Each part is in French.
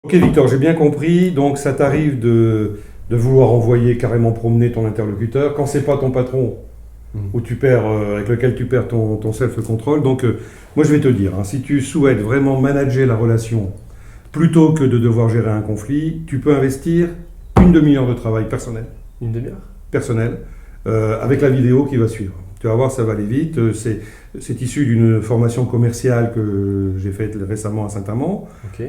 Ok Victor, j'ai bien compris. Donc ça t'arrive de vouloir envoyer carrément promener ton interlocuteur quand c'est pas ton patron Mhm. où tu perds, avec lequel tu perds ton self-control. Donc moi je vais te dire, hein, si tu souhaites vraiment manager la relation plutôt que de devoir gérer un conflit, tu peux investir une demi-heure de travail personnel, Une demi-heure? personnel avec la vidéo qui va suivre. Tu vas voir, ça va aller vite. C'est issu d'une formation commerciale que j'ai faite récemment à Saint-Amand. Ok.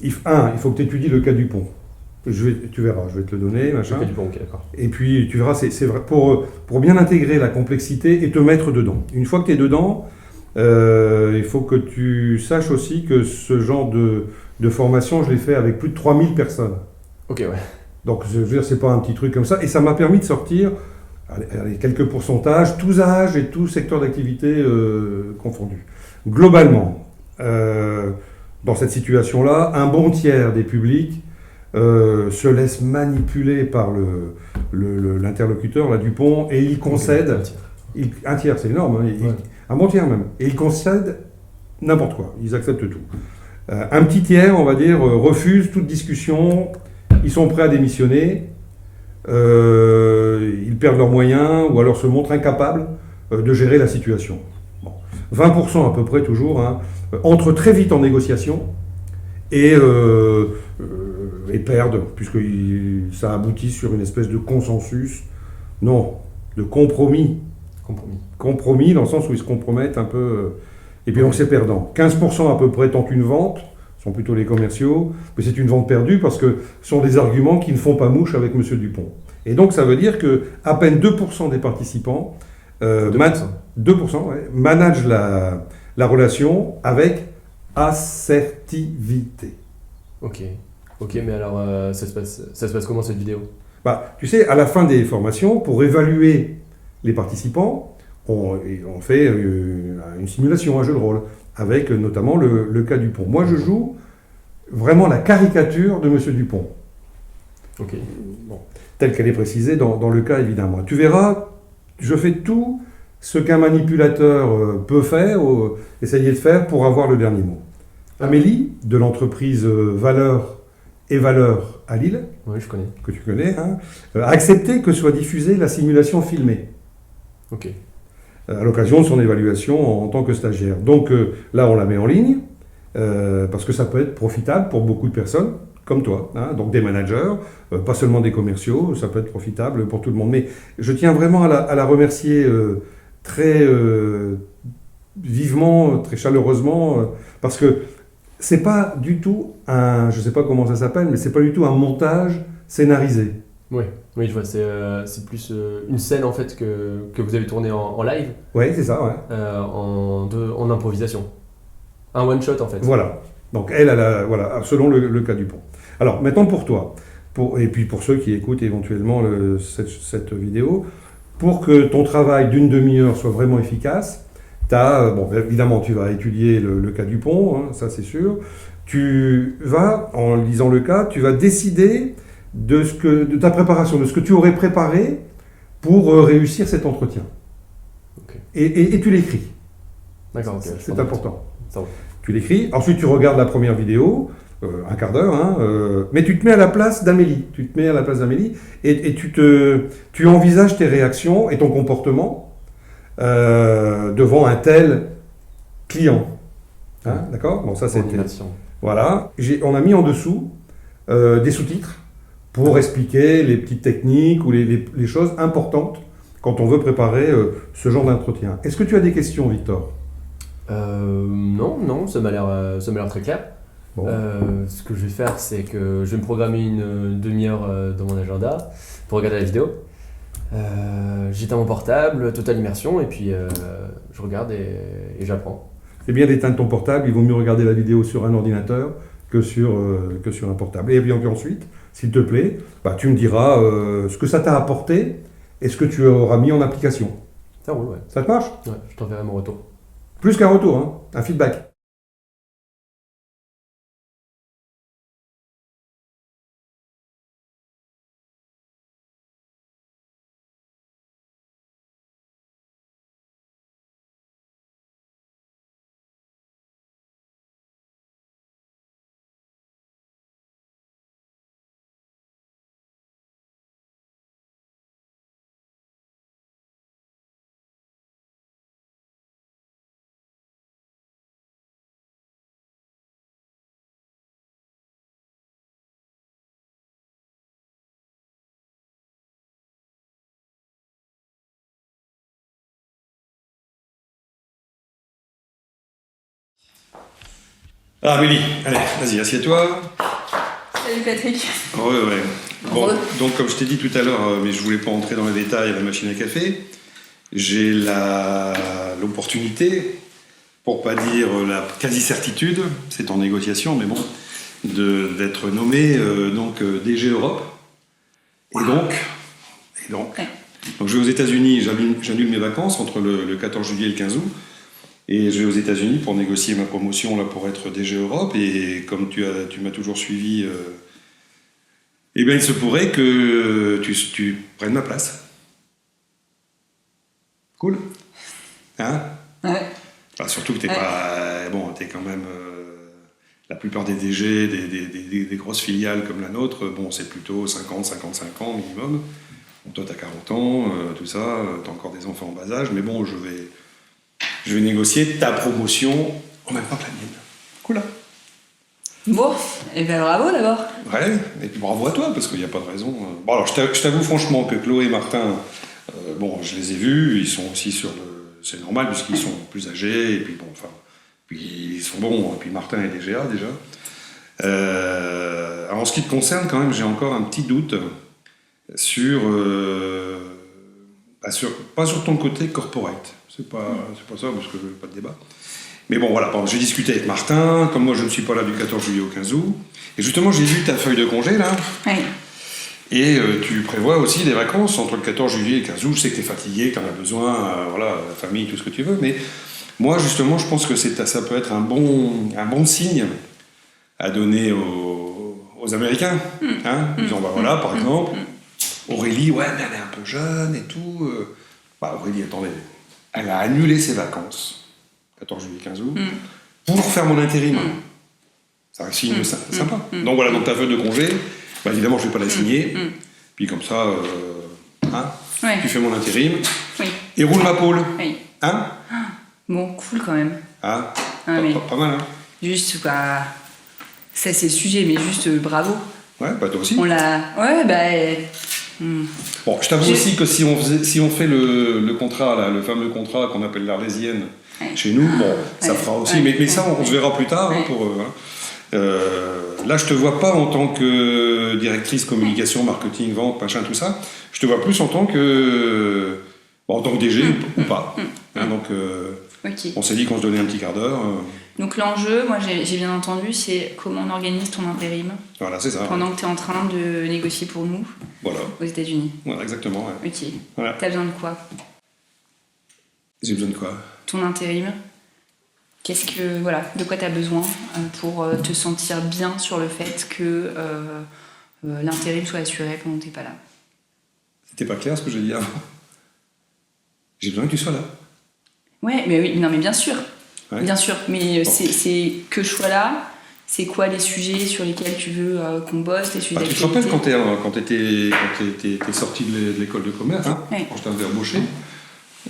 Il faut que tu étudies le cas du pont. Tu verras, je vais te le donner, Le cas machin. du pont, ok, d'accord. Et puis tu verras, c'est vrai, pour bien intégrer la complexité et te mettre dedans. Une fois que tu es dedans, il faut que tu saches aussi que ce genre de formation, je l'ai fait avec plus de 3000 personnes. Ok, ouais. Donc je veux dire, c'est pas un petit truc comme ça. Et ça m'a permis de sortir quelques pourcentages, tous âges et tous secteurs d'activité confondus. Globalement, dans cette situation-là, un bon tiers des publics se laisse manipuler par l'interlocuteur là, Dupont et il Ok, concède. un tiers. Un tiers, c'est énorme, hein, Ouais. un bon tiers même. Et il concède n'importe quoi, ils acceptent tout. Un petit tiers, on va dire, refuse toute discussion, ils sont prêts à démissionner, ils perdent leurs moyens ou alors se montrent incapables de gérer la situation. Bon. 20% à peu près toujours hein, entrent très vite en négociation et perdent, puisque ça aboutit sur une espèce de consensus, non, de compromis. Compromis. Compromis dans le sens où ils se compromettent un peu. Et puis Ok. donc c'est perdant. 15% à peu près tentent une vente, ce sont plutôt les commerciaux, mais c'est une vente perdue parce que ce sont des arguments qui ne font pas mouche avec M. Dupont. Et donc ça veut dire que à peine 2% des participants 2%. 2% ouais, managent la relation avec assertivité. Ok. Ok, mais alors, ça se passe comment cette vidéo? Bah, tu sais, à la fin des formations, pour évaluer les participants, on fait une simulation, un jeu de rôle, avec notamment le cas Dupont. Moi, je joue vraiment la caricature de M. Dupont, Ok. bon, telle qu'elle est précisée dans le cas, évidemment. Tu verras, je fais tout ce qu'un manipulateur peut faire, essayer de faire pour avoir le dernier mot. Amélie, de l'entreprise Valeur et Valeur à Lille, Oui, je connais. que tu connais, hein, a accepté que soit diffusée la simulation filmée Ok. à l'occasion de son évaluation en tant que stagiaire. Donc là, on la met en ligne parce que ça peut être profitable pour beaucoup de personnes comme toi, hein, donc des managers, pas seulement des commerciaux, ça peut être profitable pour tout le monde. Mais je tiens vraiment à la remercier très vivement, très chaleureusement, parce que c'est pas du tout un, je sais pas comment ça s'appelle, mais c'est pas du tout un montage scénarisé. Oui, oui, je vois. C'est plus une scène en fait que vous avez tournée en live, Ouais, c'est ça, ouais. en improvisation. Un one shot en fait. Voilà. Donc voilà, selon le cas du pont. Alors maintenant pour toi, et puis pour ceux qui écoutent éventuellement cette vidéo, pour que ton travail d'une demi-heure soit vraiment efficace, bon, évidemment tu vas étudier le cas du pont, hein, ça c'est sûr. Tu vas, en lisant le cas, tu vas décider de ta préparation, de ce que tu aurais préparé pour réussir cet entretien. Ok. Et tu l'écris. D'accord, ok. Je prends C'est des notes. important. Ça va. Tu l'écris, ensuite tu regardes la première vidéo, un quart d'heure, hein, mais tu te mets à la place d'Amélie. Tu te mets à la place d'Amélie et tu envisages tes réactions et ton comportement devant un tel client. Ouais. Hein, d'accord. Bon, ça En c'était. immersion. Voilà. On a mis en dessous des sous-titres pour expliquer les petites techniques ou les choses importantes quand on veut préparer ce genre d'entretien. Est-ce que tu as des questions, Victor? Non, non, ça m'a l'air très clair. Bon. Ce que je vais faire, c'est que je vais me programmer une demi-heure dans mon agenda pour regarder la vidéo. J'éteins mon portable, totale immersion, et puis je regarde et j'apprends. C'est bien d'éteindre ton portable, il vaut mieux regarder la vidéo sur un ordinateur que sur un portable. Et bien ensuite, s'il te plaît, bah, tu me diras ce que ça t'a apporté et ce que tu auras mis en application. Ça roule, ouais. Ça te marche? Ouais, je t'enverrai mon retour. Plus qu'un retour, hein, un feedback. Ah, Amélie, allez, vas-y, assieds-toi. Salut Patrick. Ouais. Bon, Heureux. donc comme je t'ai dit tout à l'heure, mais je voulais pas entrer dans les détails à la machine à café, j'ai l'opportunité, pour pas dire la quasi-certitude, c'est en négociation, mais bon, d'être nommé DG Europe. Et donc, Ouais. donc je vais aux États-Unis, j'annule mes vacances entre le 14 juillet et le 15 août. Et je vais aux États-Unis pour négocier ma promotion là, pour être DG Europe. Et comme tu m'as toujours suivi, eh bien, il se pourrait que tu prennes ma place. Cool. Hein? Ouais. Enfin, surtout que t'es Ouais. pas. Bon, t'es quand même. La plupart des DG, des grosses filiales comme la nôtre, bon, c'est plutôt 50, 55 ans minimum. Bon, toi, t'as 40 ans, tout ça, t'as encore des enfants en bas âge, mais bon, je vais négocier ta promotion en même temps que la mienne. Cool, hein? Bon, et ben bravo d'abord. Ouais, et puis bravo à toi, parce qu'il n'y a pas de raison. Bon, alors, je t'avoue franchement que Chloé et Martin, bon, je les ai vus, ils sont aussi sur le... C'est normal, puisqu'ils sont plus âgés, et puis bon, enfin... Puis ils sont bons, et puis Martin est DGA déjà. Alors, en ce qui te concerne, quand même, j'ai encore un petit doute sur... pas sur ton côté corporate. C'est pas ça, parce que pas de débat. Mais bon, voilà, j'ai discuté avec Martin, comme moi je ne suis pas là du 14 juillet au 15 août, et justement j'ai vu ta feuille de congé là, Ouais. et tu prévois aussi des vacances entre le 14 juillet et le 15 août. Je sais que tu es fatigué, que tu en as besoin, voilà, la famille, tout ce que tu veux, mais moi justement je pense que ça peut être un bon signe à donner aux Américains. Hein, disant, bah voilà, par exemple, Aurélie, ouais, mais elle est un peu jeune et tout. Bah Aurélie, attendez, elle a annulé ses vacances, 14 juillet, 15 août, pour faire mon intérim. C'est un signe sympa. Donc voilà, donc ta feuille de congé, bah évidemment, je ne vais pas la signer. Puis comme ça, Ouais. tu fais mon intérim Oui. et roule ma pôle. Oui. Hein? Bon, cool quand même. Hein? Ah, mais Pas mal, hein? juste, bah, ça c'est le sujet, mais juste bravo. Ouais, bah toi aussi. On l'a. Ouais, bah. Bon, je t'avoue J'ai- aussi que si on fait le contrat, là, le fameux contrat qu'on appelle l'Arlésienne, Ouais. chez nous, bon, ça Ouais. fera aussi. Ouais. Mais ça, on se verra plus tard. Hein, Ouais. là, je te vois pas en tant que directrice communication, marketing, vente, machin, tout ça. Je te vois plus en tant que DG ou pas. Hein, donc, Ok. on s'est dit qu'on se donnait un petit quart d'heure. Donc l'enjeu, moi j'ai bien entendu, c'est comment on organise ton intérim Voilà, c'est ça. pendant que tu es en train de négocier pour nous Voilà, aux États-Unis. voilà, exactement. Ouais. Ok. Voilà. T'as besoin de quoi? J'ai besoin de quoi? Ton intérim. De quoi tu as besoin pour te sentir bien sur le fait que l'intérim soit assuré pendant que t'es pas là? C'était pas clair ce que j'ai dit avant. J'ai besoin que tu sois là. Ouais, mais oui, non, mais bien sûr. Ouais. Bien sûr, mais Bon. c'est que je sois là. C'est quoi les sujets sur lesquels tu veux qu'on bosse, les sujets Bah, tu te d'actualité? rappelles quand t'étais sorti de l'école de commerce, hein, Ouais. quand je t'avais embauché,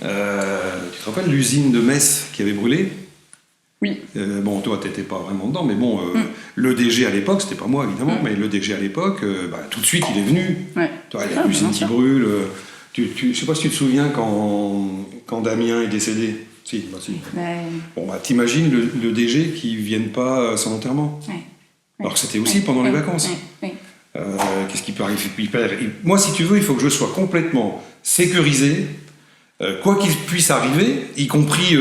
tu te rappelles l'usine de Metz qui avait brûlé? Oui. Bon, toi, t'étais pas vraiment dedans, mais bon, le DG à l'époque, c'était pas moi évidemment, mais le DG à l'époque, tout de suite, il est venu. Ouais. Toi, Ah, l'usine bien qui sûr. brûle. Je sais pas si tu te souviens quand Damien est décédé. Si, bah si. Ouais. Bon, bah, t'imagines le DG qui vienne pas à son enterrement. Ouais. Alors que c'était aussi pendant les vacances. Ouais. Qu'est-ce qui peut arriver? Moi, si tu veux, il faut que je sois complètement sécurisé, quoi qu'il puisse arriver, y compris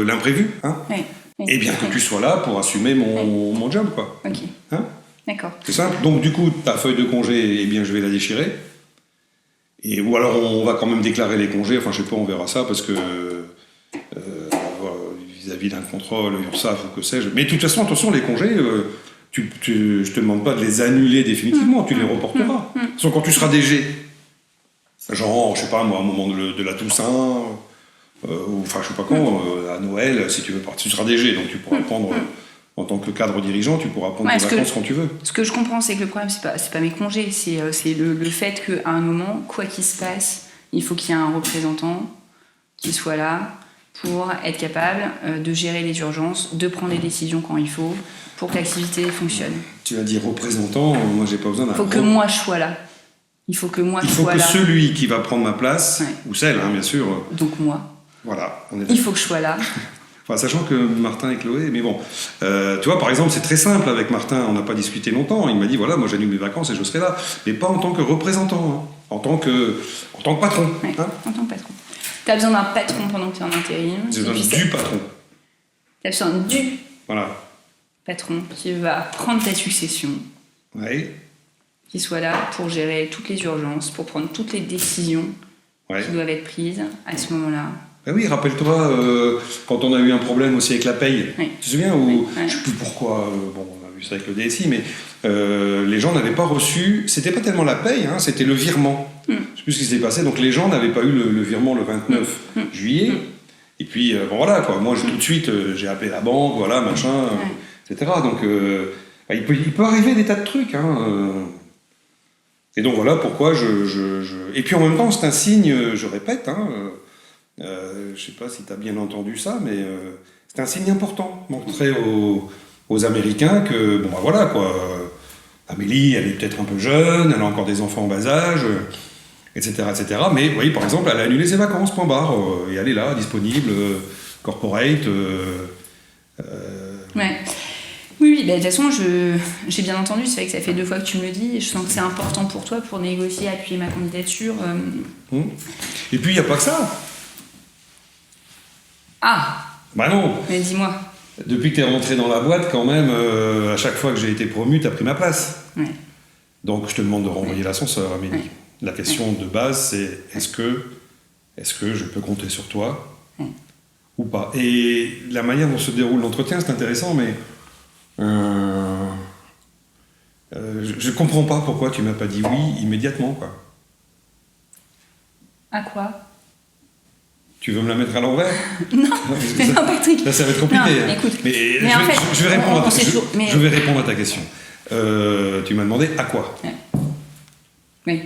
l'imprévu, hein, Ouais. et bien que tu sois là pour assumer mon job, quoi. Ok. Hein? D'accord. C'est simple. Donc, du coup, ta feuille de congé, eh bien, je vais la déchirer. Ou alors, on va quand même déclarer les congés. Enfin, je sais pas, on verra ça, parce que voilà, vis-à-vis d'un contrôle, URSSAF ou que sais-je. Mais de toute façon, attention, les congés, je te demande pas de les annuler définitivement, tu les reporteras. De toute façon, quand tu seras DG, genre, je sais pas moi, au moment de la Toussaint, ou enfin, je sais pas quand, à Noël, si tu veux partir, tu seras DG, donc tu pourras prendre, en tant que cadre dirigeant, tu pourras prendre Ouais, tes parce que- vacances quand tu veux. Ce que je comprends, c'est que le problème, c'est pas mes congés, c'est le fait qu'à un moment, quoi qu'il se passe, il faut qu'il y ait un représentant qui soit là pour être capable de gérer les urgences, de prendre des décisions quand il faut, pour que l'activité fonctionne. Tu as dit représentant, moi j'ai pas besoin d'un Il faut que moi je sois là. Il faut que moi Il je faut sois que là. celui qui va prendre ma place, Ouais. ou celle, hein, bien sûr, Donc moi, voilà, on est il faut que je sois là Enfin, sachant que Martin et Chloé, mais bon, tu vois, par exemple, c'est très simple avec Martin, on n'a pas discuté longtemps, il m'a dit, voilà, moi j'annule mes vacances et je serai là, mais pas en tant que représentant, hein, en tant que patron. Ouais, hein. en tant que patron. Tu as besoin d'un patron pendant que tu es en intérim. J'ai besoin du patron. Tu as besoin du Voilà. patron qui va prendre ta succession, Ouais. qui soit là pour gérer toutes les urgences, pour prendre toutes les décisions Ouais. qui doivent être prises à ce moment-là. Ben oui, rappelle-toi, quand on a eu un problème aussi avec la paye, Oui. tu te souviens, ou Oui. je sais plus pourquoi, bon, on a vu ça avec le DSI, mais les gens n'avaient pas reçu, c'était pas tellement la paye, hein, c'était le virement. Je sais plus ce qui s'est passé, donc les gens n'avaient pas eu le virement le 29 juillet, et puis bon voilà, quoi, moi tout de suite j'ai appelé la banque, voilà, machin, etc. Donc il peut arriver des tas de trucs, hein. Et donc voilà pourquoi Et puis en même temps, c'est un signe, je répète, hein, je sais pas si tu as bien entendu ça, mais c'est un signe important, montrer aux Américains que, bon bah voilà quoi, Amélie, elle est peut-être un peu jeune, elle a encore des enfants en bas âge, etc., etc. Mais vous voyez, par exemple, elle a annulé ses vacances, point barre, et elle est là, disponible, corporate. Ouais. Oui, bah, de toute façon, j'ai bien entendu, c'est vrai que ça fait 2 fois que tu me le dis, et je sens que c'est important pour toi pour négocier, appuyer ma candidature. Et puis, il n'y a pas que ça. Ah, Bah non, mais dis-moi. depuis que tu es rentré dans la boîte, quand même, à chaque fois que j'ai été promu, tu as pris ma place. Ouais. Donc, je te demande de renvoyer l'ascenseur, Amélie. Ouais. La question de base, c'est est-ce que je peux compter sur toi ou pas? Et la manière dont se déroule l'entretien, c'est intéressant, mais je comprends pas pourquoi tu m'as pas dit oui immédiatement, quoi. À quoi? Tu veux me la mettre à l'envers? Non, parce que mais non, Patrick. ça va être compliqué. Non, hein. écoute, mais mais en fait, je vais répondre on sait toujours, mais- je vais répondre à ta question. Tu m'as demandé à quoi? Oui.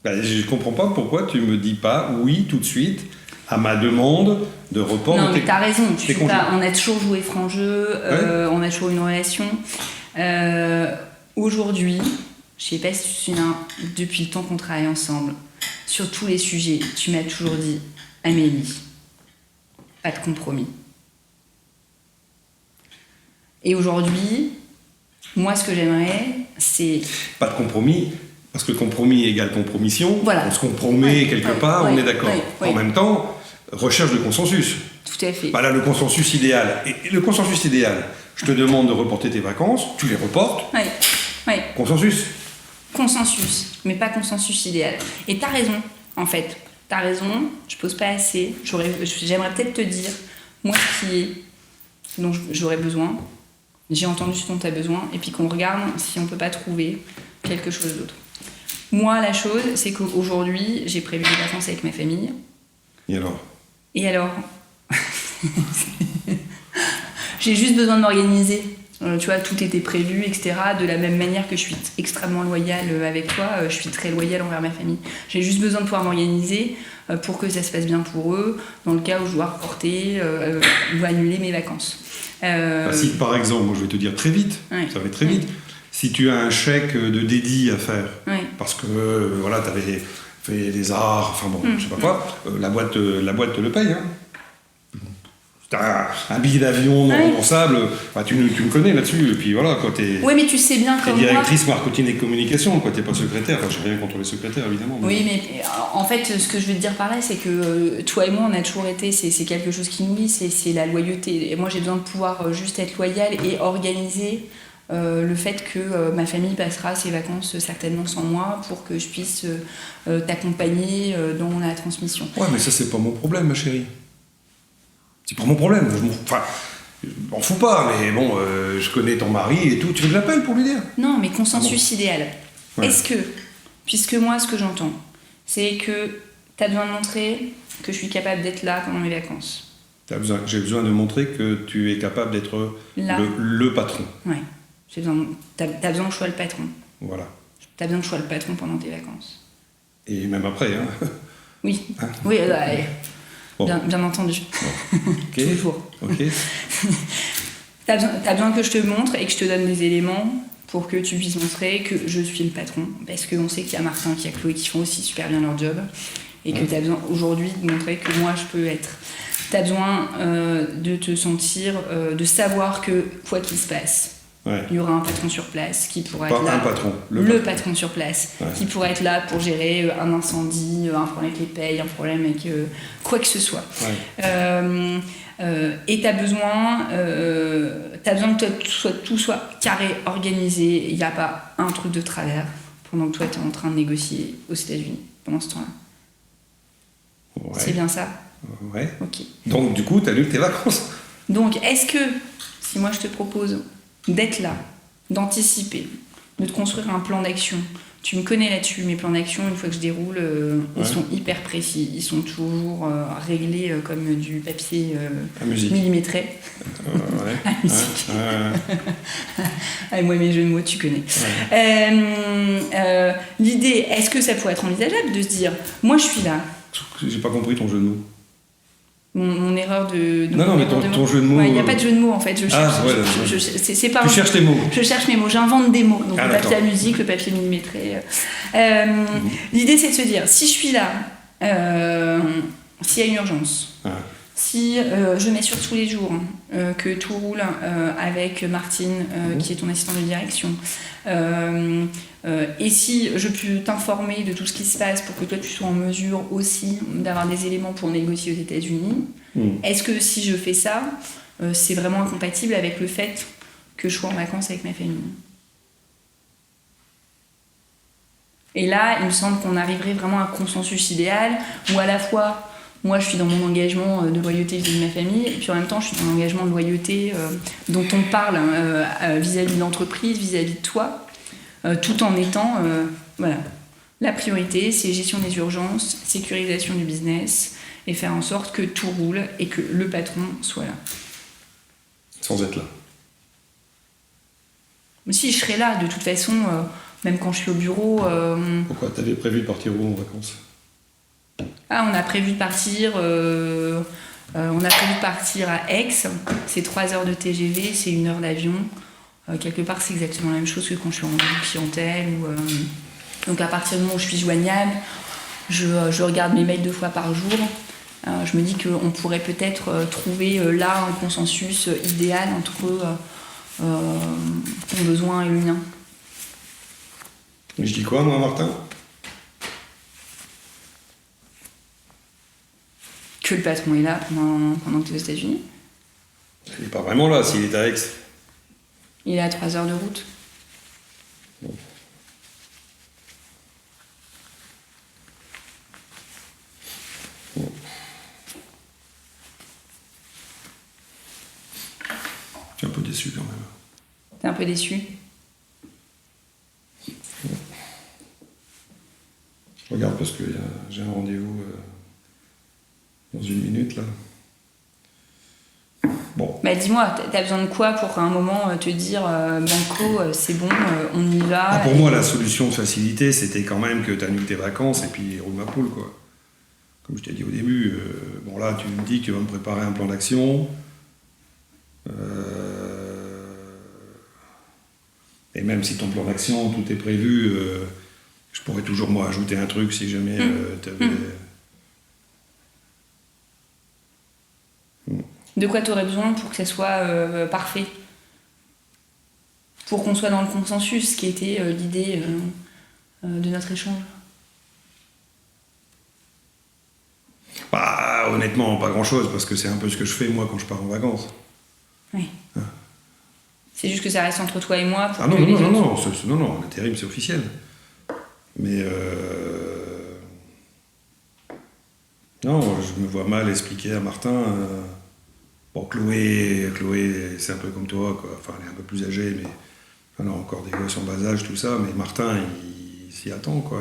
Ben, je comprends pas pourquoi tu me dis pas oui tout de suite à ma demande de report. Non, de mais t'as raison. tes congés. On a toujours joué franc jeu, on a toujours une relation. Aujourd'hui, je sais pas si tu te souviens, depuis le temps qu'on travaille ensemble, sur tous les sujets, tu m'as toujours dit Amélie, pas de compromis. Et aujourd'hui, moi, ce que j'aimerais, c'est. Pas de compromis, parce que compromis égale compromission. Voilà. On se compromet quelque part, on est d'accord. En même temps, recherche de consensus. Tout à fait. Bah là, le consensus idéal. Et le consensus idéal, je te demande de reporter tes vacances, tu les reportes. Oui. Consensus. Consensus, mais pas consensus idéal. Et t'as raison, en fait. T'as raison, je pose pas assez. J'aimerais peut-être te dire, moi, ce dont j'aurais besoin, j'ai entendu ce dont tu as besoin, et puis qu'on regarde si on peut pas trouver quelque chose d'autre. Moi, la chose, c'est qu'aujourd'hui, j'ai prévu des vacances avec ma famille. Et alors? J'ai juste besoin de m'organiser. Tu vois, tout était prévu, etc. De la même manière que je suis extrêmement loyale avec toi, je suis très loyale envers ma famille. J'ai juste besoin de pouvoir m'organiser pour que ça se passe bien pour eux, dans le cas où je dois reporter ou annuler mes vacances. Si par exemple, moi je vais te dire très vite, ça va être très vite, si tu as un chèque de dédit à faire, parce que voilà, tu avais fait des arts, enfin bon, je sais pas quoi, la boîte te le paye, hein. T'as un billet d'avion non remboursable, bah, tu me connais là-dessus, et puis voilà, quoi, Oui, mais tu sais bien comme moi... T'es directrice marketing et communication, quoi, t'es pas secrétaire, enfin, j'ai rien contre les secrétaires, évidemment. Oui, mais en fait, ce que je veux te dire par là, c'est que toi et moi, on a toujours été, c'est quelque chose qui nous lie, c'est la loyauté. Et moi, j'ai besoin de pouvoir juste être loyale et organiser le fait que ma famille passera ses vacances certainement sans moi pour que je puisse t'accompagner dans la transmission. Ouais, mais ça, c'est pas mon problème, ma chérie. C'est pas mon problème. Je m'en fous pas, mais bon, je connais ton mari et tout. Tu veux que je l'appelle pour lui dire? Non, mais consensus idéal. Ouais. Est-ce que, puisque moi, ce que j'entends, c'est que tu as besoin de montrer que je suis capable d'être là pendant mes vacances. J'ai besoin de montrer que tu es capable d'être le patron. Ouais. T'as besoin que je sois le patron. Voilà. T'as besoin que je sois le patron pendant tes vacances. Et même après, hein. Oui. Hein? Oui, Bon. bien entendu. Bon. Okay. Toujours. Ok. T'as besoin que je te montre et que je te donne des éléments pour que tu puisses montrer que je suis le patron. Parce qu'on sait qu'il y a Martin, qu'il y a Chloé qui font aussi super bien leur job. Et que t'as besoin aujourd'hui de montrer que moi je peux être Tu as besoin de te sentir, de savoir que quoi qu'il se passe, il y aura un patron sur place qui pourra être là. Pas un patron, le patron sur place, qui pourra être là pour gérer un incendie, un problème avec les payes, un problème avec quoi que ce soit. Et tu as besoin que tout soit carré, organisé. Il n'y a pas un truc de travers pendant que toi, tu es en train de négocier aux États-Unis pendant ce temps-là. C'est bien ça? Ouais. Ok. Donc, du coup, tu annules tes vacances. Donc, est-ce que, si moi je te propose d'être là, d'anticiper, de te construire un plan d'action, tu me connais là-dessus, mes plans d'action, une fois que je déroule, ils sont hyper précis, ils sont toujours réglés comme du papier millimétré. La musique. Avec moi, mes jeux de mots, tu connais. L'idée, est-ce que ça pourrait être envisageable de se dire, moi je suis là. J'ai pas compris ton jeu de mots. Mon erreur de non, mais ton jeu de mots. Il n'y a pas de jeu de mots en fait. C'est pas. Tu cherches tes mots. Je cherche mes mots, j'invente des mots. Donc le papier à musique, le papier millimétré. L'idée c'est de se dire, si je suis là, s'il y a une urgence, si je m'assure tous les jours que tout roule avec Martine, qui est ton assistante de direction, et si je peux t'informer de tout ce qui se passe pour que toi tu sois en mesure aussi d'avoir des éléments pour négocier aux États-Unis, est-ce que si je fais ça, c'est vraiment incompatible avec le fait que je sois en vacances avec ma famille? Et là, il me semble qu'on arriverait vraiment à un consensus idéal où à la fois moi, je suis dans mon engagement de loyauté vis-à-vis de ma famille, et puis en même temps, je suis dans mon engagement de loyauté dont on parle vis-à-vis de l'entreprise, vis-à-vis de toi, tout en étant, la priorité, c'est gestion des urgences, sécurisation du business, et faire en sorte que tout roule et que le patron soit là. Sans être là. Mais si, je serai là, de toute façon, même quand je suis au bureau... Pourquoi t'avais prévu de partir où en vacances? On a prévu de partir à Aix, c'est 3 heures de TGV, c'est 1 heure d'avion. Quelque part, c'est exactement la même chose que quand je suis en clientèle. Donc à partir du moment où je suis joignable, je regarde mes mails 2 fois par jour. Je me dis qu'on pourrait peut-être trouver là un consensus idéal entre ton besoin et le mien. Et je dis quoi, moi, Martin? Que le patron est là pendant que tu es aux États-Unis. Il n'est pas vraiment là s'il est à Aix. Il est à 3 heures de route. Bon. Je suis un peu déçu quand même. T'es un peu déçu? Je regarde parce que j'ai un rendez-vous dans 1 minute là. Bon. Bah dis-moi, t'as besoin de quoi pour à un moment te dire Banco, c'est bon, on y va? Pour moi, la solution de facilité, c'était quand même que tu annules tes vacances et puis roule ma poule, quoi. Comme je t'ai dit au début, bon là, tu me dis que tu vas me préparer un plan d'action. Et même si ton plan d'action, tout est prévu, je pourrais toujours, moi, ajouter un truc si jamais t'avais... De quoi tu aurais besoin pour que ça soit parfait? Pour qu'on soit dans le consensus, qui était l'idée de notre échange. Bah, honnêtement, pas grand-chose, parce que c'est un peu ce que je fais, moi, quand je pars en vacances. Oui. C'est juste que ça reste entre toi et moi. Pour non, que non, l'intérim, c'est officiel. Mais non, je me vois mal expliquer à Martin... Bon, Chloé, c'est un peu comme toi, quoi. Enfin, elle est un peu plus âgée, mais elle a encore des gosses en bas âge, tout ça. Mais Martin, il s'y attend, quoi.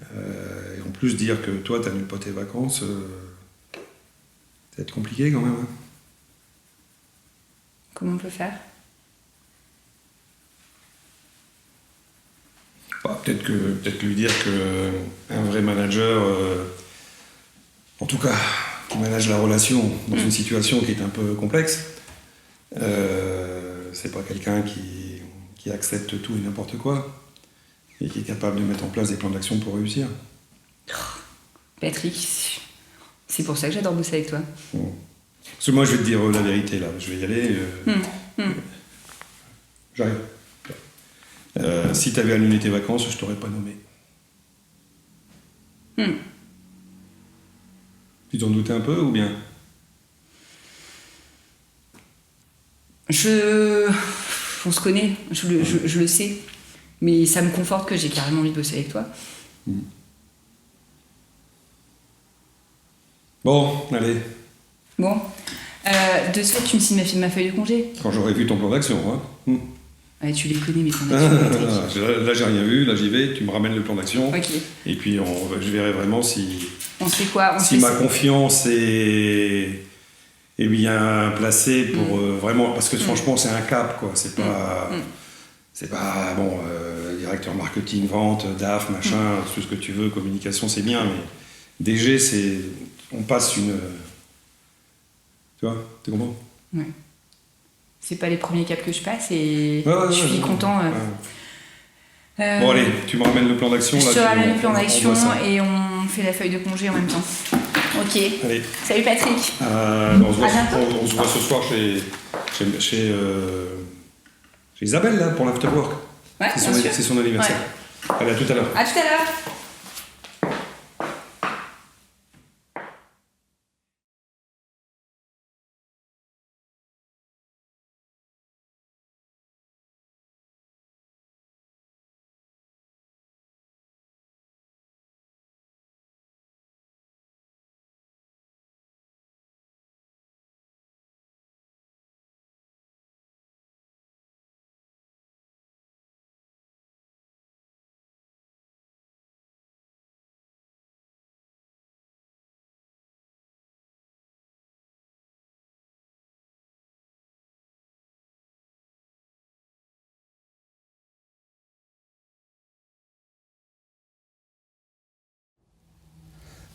Et en plus, dire que toi, t'annules pas tes vacances, ça va être compliqué quand même. Hein. Comment on peut faire? Bah, peut-être lui dire qu'un vrai manager, en tout cas... qui manage la relation dans une situation qui est un peu complexe. C'est pas quelqu'un qui accepte tout et n'importe quoi et qui est capable de mettre en place des plans d'action pour réussir. Patrick, C'est pour ça que j'adore bosser avec toi. Parce que moi, je vais te dire la vérité, là. Je vais y aller. J'arrive. Si tu avais annulé tes vacances, je t'aurais pas nommé. Tu t'en doutais un peu ou bien? On se connaît, je le sais. Mais ça me conforte que j'ai carrément envie de bosser avec toi. Bon, allez. Bon. De ce fait, tu me signes ma feuille de congé. Quand j'aurai vu ton plan d'action, hein. Ouais, tu les connais, mes plans d'action. Là, j'ai rien vu, là, j'y vais, tu me ramènes le plan d'action. Ok. Et puis, je verrai vraiment si... On sait quoi? Si ma confiance est bien placée pour vraiment... Parce que franchement, c'est un cap, quoi. C'est pas... C'est pas, bon, directeur marketing, vente, DAF, machin, tout ce que tu veux, communication, c'est bien, mais DG, c'est... On passe une... Tu vois, tu comprends? Ouais. C'est pas les premiers caps que je passe et je suis content. Bon, allez, tu me ramènes le plan d'action. Je te ramène le plan d'action on et on fait la feuille de congé en même temps. Ok. Allez. Salut Patrick. On se voit ce soir chez Isabelle, là, pour l'afterwork. Ouais, c'est son anniversaire. Ouais. Allez, à tout à l'heure. À tout à l'heure.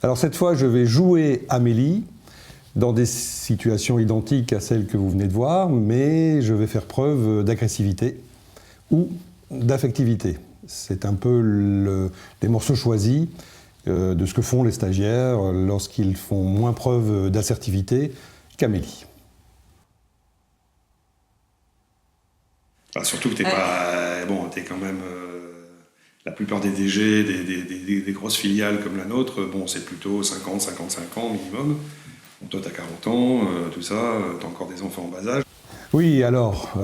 Alors cette fois, je vais jouer Amélie dans des situations identiques à celles que vous venez de voir, mais je vais faire preuve d'agressivité ou d'affectivité. C'est un peu les morceaux choisis de ce que font les stagiaires lorsqu'ils font moins preuve d'assertivité qu'Amélie. Surtout que t'es pas... Bon, t'es quand même... La plupart des DG, des grosses filiales comme la nôtre, bon, c'est plutôt 50, 55 ans minimum. Bon, toi, t'as 40 ans, tout ça, t'as encore des enfants en bas âge. Oui, alors,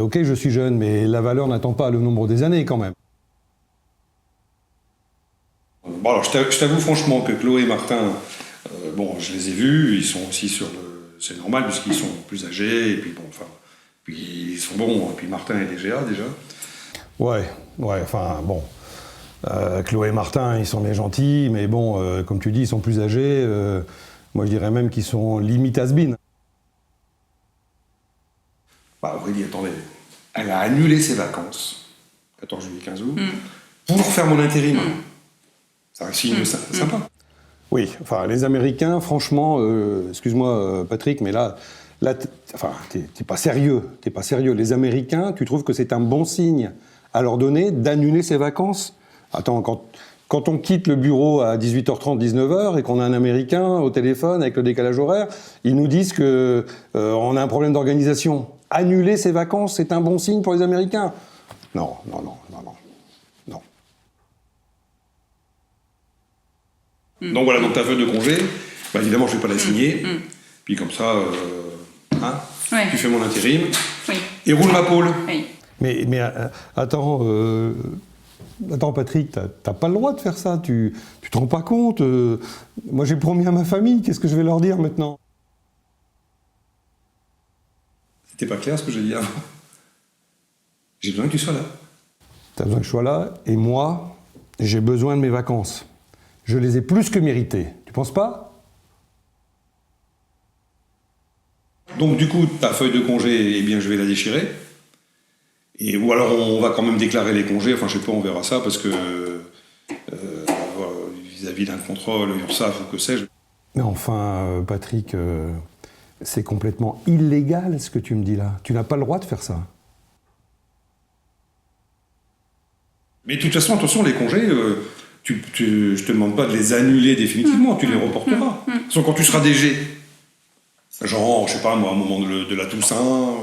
ok, je suis jeune, mais la valeur n'attend pas le nombre des années quand même. Bon, alors, je t'avoue franchement que Chloé et Martin, bon, je les ai vus, ils sont aussi sur le... C'est normal, puisqu'ils sont plus âgés, et puis bon, enfin... Puis ils sont bons, et puis Martin est DGA déjà. Ouais, enfin bon. Chloé et Martin, ils sont bien gentils, mais bon, comme tu dis, ils sont plus âgés. Moi, je dirais même qu'ils sont limite has-been. Aurélie, attendez. Elle a annulé ses vacances, 14 juillet, 15 août, pour faire mon intérim. Ça reste sympa. Oui, enfin, les Américains, franchement, excuse-moi Patrick, mais là t'es pas sérieux. T'es pas sérieux. Les Américains, tu trouves que c'est un bon signe à leur donner d'annuler ses vacances? Attends, quand on quitte le bureau à 18h30, 19h et qu'on a un Américain au téléphone avec le décalage horaire, ils nous disent que on a un problème d'organisation. Annuler ses vacances, c'est un bon signe pour les Américains? Non. Donc voilà, donc ta feuille de congé, évidemment je ne vais pas la signer, puis comme ça, tu fais mon intérim, et roule ma pôle. Oui. Mais attends, Patrick, t'as pas le droit de faire ça, tu te rends pas compte, moi j'ai promis à ma famille, qu'est-ce que je vais leur dire maintenant? C'était pas clair ce que j'ai dit avant. J'ai besoin que tu sois là. T'as besoin que je sois là, et moi, j'ai besoin de mes vacances. Je les ai plus que méritées, tu penses pas? Donc du coup, ta feuille de congé, eh bien je vais la déchirer. Ou alors on va quand même déclarer les congés, enfin je sais pas, on verra ça, parce que vis-à-vis d'un contrôle, URSSAF ou que sais-je. Mais enfin, Patrick, c'est complètement illégal ce que tu me dis là. Tu n'as pas le droit de faire ça. Mais de toute façon, attention, les congés, je te demande pas de les annuler définitivement, tu les reporteras. De toute façon, quand tu seras DG, genre, je sais pas moi, au moment de la Toussaint,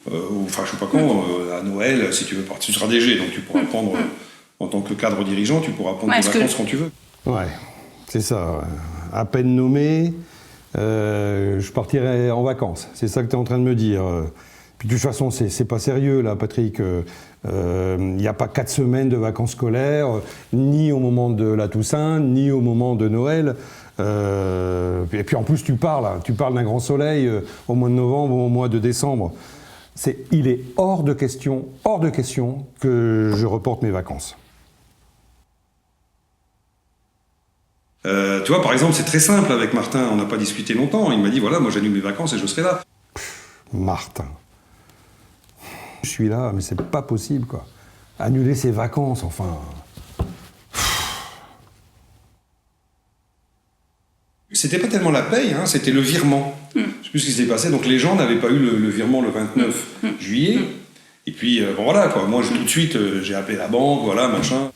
ou enfin je sais pas quand, à Noël, si tu veux partir, tu seras DG, donc tu pourras prendre, en tant que cadre dirigeant, tu pourras prendre tes vacances quand tu veux. Ouais, c'est ça. À peine nommé, je partirai en vacances. C'est ça que tu es en train de me dire. Puis de toute façon, c'est pas sérieux là, Patrick. Il n'y a pas 4 semaines de vacances scolaires, ni au moment de la Toussaint, ni au moment de Noël. Et puis en plus, tu parles d'un grand soleil au mois de novembre ou au mois de décembre. Il est hors de question que je reporte mes vacances. Tu vois, par exemple, c'est très simple avec Martin, on n'a pas discuté longtemps. Il m'a dit, voilà, moi j'annule mes vacances et je serai là. Martin. Je suis là, mais c'est pas possible, quoi. Annuler ses vacances, enfin... C'était pas tellement la paye, hein, c'était le virement. Je sais plus ce qui s'est passé. Donc les gens n'avaient pas eu le virement le 29 juillet. Et puis, bon voilà, quoi. Moi, tout de suite, j'ai appelé la banque, voilà, machin.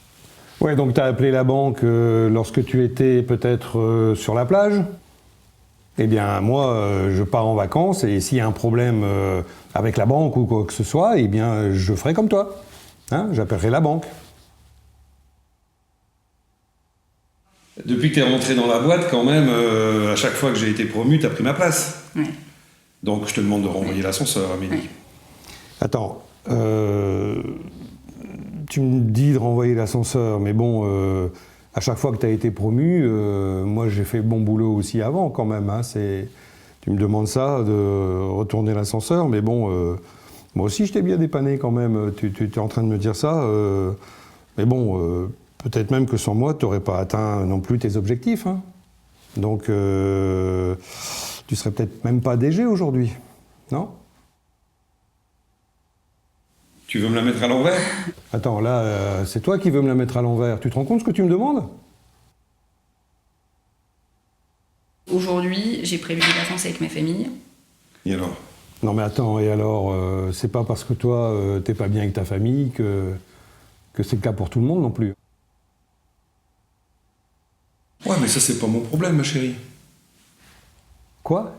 Ouais, donc tu as appelé la banque lorsque tu étais peut-être sur la plage. Eh bien, moi, je pars en vacances et s'il y a un problème avec la banque ou quoi que ce soit, eh bien, je ferai comme toi. Hein, j'appellerai la banque. Depuis que tu es rentré dans la boîte, quand même, à chaque fois que j'ai été promu, tu as pris ma place. Ouais. Donc, je te demande de renvoyer l'ascenseur, Amélie. Ouais. Attends, tu me dis de renvoyer l'ascenseur, mais bon, à chaque fois que tu as été promu, moi j'ai fait bon boulot aussi avant quand même. Hein, tu me demandes ça, de retourner l'ascenseur, mais bon, moi aussi je t'ai bien dépanné quand même. Tu es en train de me dire ça, mais bon, peut-être même que sans moi, tu n'aurais pas atteint non plus tes objectifs. Hein. Donc, tu serais peut-être même pas DG aujourd'hui, non ? Tu veux me la mettre à l'envers ? Attends, là, c'est toi qui veux me la mettre à l'envers. Tu te rends compte ce que tu me demandes ? Aujourd'hui, j'ai prévu des vacances avec ma famille. Et alors ? Non mais attends, et alors, c'est pas parce que toi, t'es pas bien avec ta famille que c'est le cas pour tout le monde non plus. Ouais, mais ça, c'est pas mon problème, ma chérie. Quoi ?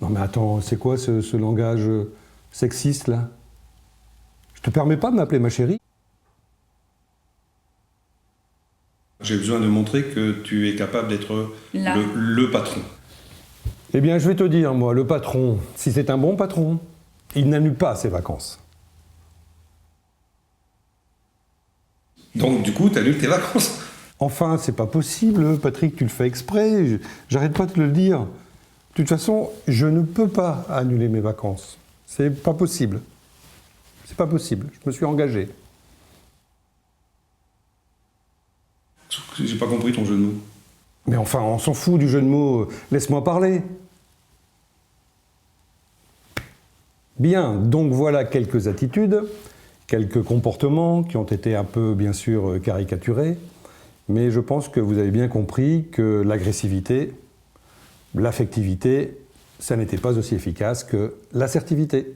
Non mais attends, c'est quoi ce langage sexiste, là ? Je te permets pas de m'appeler ma chérie ? J'ai besoin de montrer que tu es capable d'être le patron. Eh bien, je vais te dire, moi, le patron, si c'est un bon patron, il n'annule pas ses vacances. Donc, du coup, t'annules tes vacances. Enfin, c'est pas possible, Patrick, tu le fais exprès, j'arrête pas de te le dire. De toute façon, je ne peux pas annuler mes vacances. C'est pas possible. C'est pas possible, je me suis engagé. J'ai pas compris ton jeu de mots. Mais enfin, on s'en fout du jeu de mots, laisse-moi parler. Bien, donc voilà quelques attitudes, quelques comportements qui ont été un peu, bien sûr, caricaturés, mais je pense que vous avez bien compris que l'agressivité, l'affectivité, ça n'était pas aussi efficace que l'assertivité.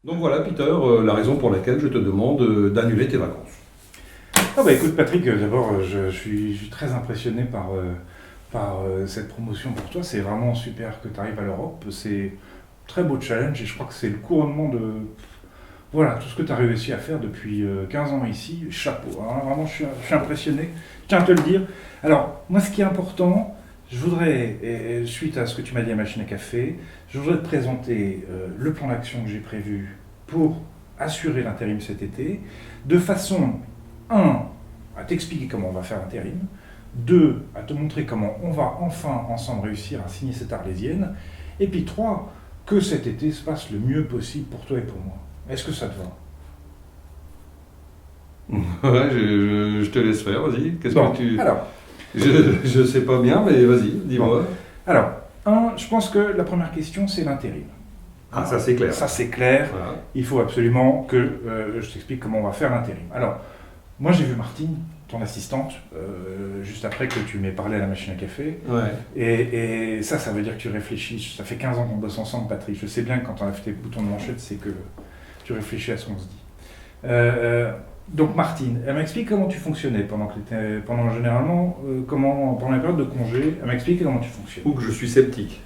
Donc voilà, Peter, la raison pour laquelle je te demande d'annuler tes vacances. Ah bah écoute Patrick, d'abord je suis très impressionné par cette promotion pour toi. C'est vraiment super que tu arrives à l'Europe. C'est un très beau challenge et je crois que c'est le couronnement de voilà, tout ce que tu as réussi à faire depuis 15 ans ici. Chapeau, hein, vraiment je suis impressionné. Je tiens à te le dire. Alors moi ce qui est important, je voudrais, suite à ce que tu m'as dit à Machine à Café, je voudrais te présenter le plan d'action que j'ai prévu pour assurer l'intérim cet été, de façon, 1, à t'expliquer comment on va faire l'intérim, 2, à te montrer comment on va enfin ensemble réussir à signer cette Arlésienne, et puis 3, que cet été se passe le mieux possible pour toi et pour moi. Est-ce que ça te va ? Ouais, je te laisse faire, vas-y. Qu'est-ce Bon, que tu... alors, Je sais pas bien, mais vas-y, dis-moi. alors, 1, je pense que la première question, c'est l'intérim. Ah, ça c'est clair. Ça c'est clair. Voilà. Il faut absolument que je t'explique comment on va faire l'intérim. Alors, Moi, j'ai vu Martine, ton assistante, juste après que tu m'aies parlé à la machine à café. Ouais. Et ça veut dire que tu réfléchis. Ça fait 15 ans qu'on bosse ensemble, Patrick. Je sais bien que quand on a fait tes boutons de manchette, c'est que tu réfléchis à ce qu'on se dit. Donc Martine, elle m'explique comment tu fonctionnais pendant généralement, pendant la période de congé, elle m'explique comment tu fonctionnes. Ou que je suis sceptique.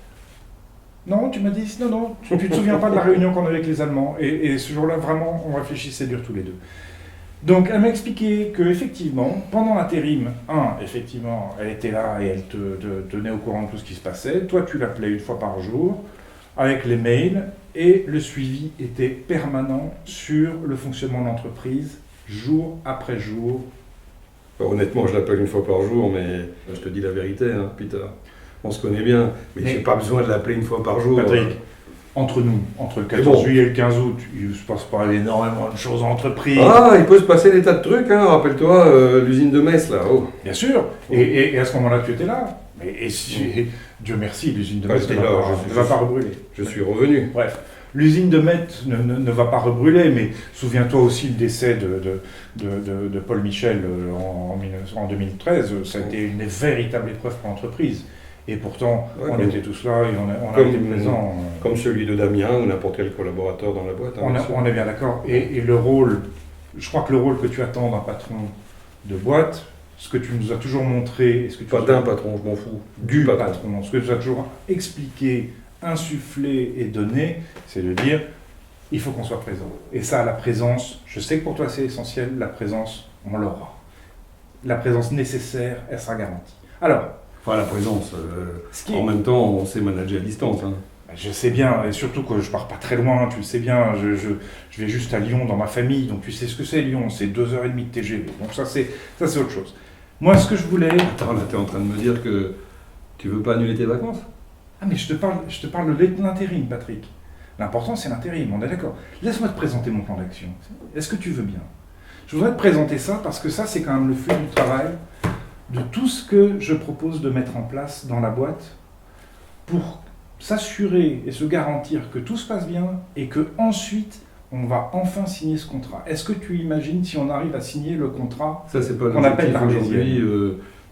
Non, tu m'as dit, non, tu te souviens pas de la réunion qu'on avait avec les Allemands. Et ce jour-là, vraiment, on réfléchissait dur tous les deux. Donc elle m'a expliqué qu'effectivement, pendant l'intérim, effectivement, elle était là et elle te tenait au courant de tout ce qui se passait. Toi, tu l'appelais une fois par jour, avec les mails, et le suivi était permanent sur le fonctionnement de l'entreprise, jour après jour. Honnêtement, je l'appelle une fois par jour, mais je te dis la vérité, hein, Peter. On se connaît bien, mais j'ai pas besoin de l'appeler une fois par jour. Patrick, entre nous, entre le 14 juillet et le 15 août, il ne se passe pas énormément de choses en entreprise. Ah, il peut se passer des tas de trucs, hein. Rappelle-toi l'usine de Metz, là. Oh. Bien sûr, et à ce moment-là, tu étais là. Dieu merci, l'usine de Metz ne va pas rebrûler. Je suis revenu. Bref, l'usine de Metz ne va pas rebrûler, mais souviens-toi aussi le décès de Paul Michel en 2013. Ça a été une véritable épreuve pour l'entreprise. Et pourtant, on était tous là et on a été présents. Comme celui de Damien ou n'importe quel collaborateur dans la boîte. Hein, on est bien d'accord. Et le rôle, je crois que le rôle que tu attends d'un patron de boîte, ce que tu nous as toujours montré... Pas d'un patron, je m'en fous. Du patron. Ce que tu as toujours expliqué, insufflé et donné, c'est de dire, il faut qu'on soit présent. Et ça, la présence, je sais que pour toi c'est essentiel, la présence, on l'aura. La présence nécessaire, elle sera garantie. Alors... Enfin, la présence. En même temps, on sait manager à distance. Hein. Je sais bien, et surtout que je pars pas très loin, tu le sais bien, je vais juste à Lyon dans ma famille, donc tu sais ce que c'est Lyon, c'est 2h30 de TGV, donc ça c'est autre chose. Moi, ce que je voulais... Attends, là, t'es en train de me dire que tu veux pas annuler tes vacances? Ah, mais je te parle de l'intérim, Patrick. L'important, c'est l'intérim, on est d'accord. Laisse-moi te présenter mon plan d'action. Est-ce que tu veux bien? Je voudrais te présenter ça, parce que ça, c'est quand même le fruit du travail de tout ce que je propose de mettre en place dans la boîte pour s'assurer et se garantir que tout se passe bien et que ensuite on va enfin signer ce contrat. Est-ce que tu imagines si on arrive à signer le contrat ça, c'est pas qu'on appelle aujourd'hui,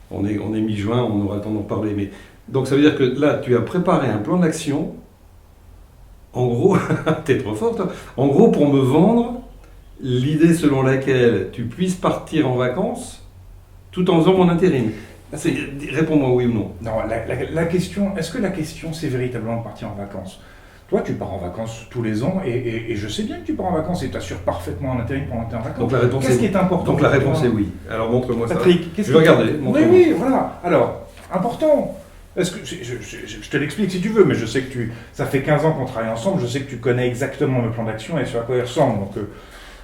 on est mi-juin, on aura le temps d'en parler. Mais... Donc ça veut dire que là, tu as préparé un plan d'action, en gros, t'es trop fort toi, en gros pour me vendre l'idée selon laquelle tu puisses partir en vacances tout en faisant mon intérim. Réponds-moi oui ou non. Non, la question, est-ce que la question c'est véritablement de partir en vacances? Toi, tu pars en vacances tous les ans et je sais bien que tu pars en vacances et tu assures parfaitement un intérim pendant que tu es en vacances. Donc la réponse Qu'est-ce qui est important? Donc la réponse est oui. Alors montre-moi ça. Patrick, qu'est-ce je vais regarder. Oui, voilà. Alors, important. Est-ce que je te l'explique si tu veux, mais je sais que ça fait 15 ans qu'on travaille ensemble, je sais que tu connais exactement mes plans d'action et sur à quoi ils ressemblent. Donc,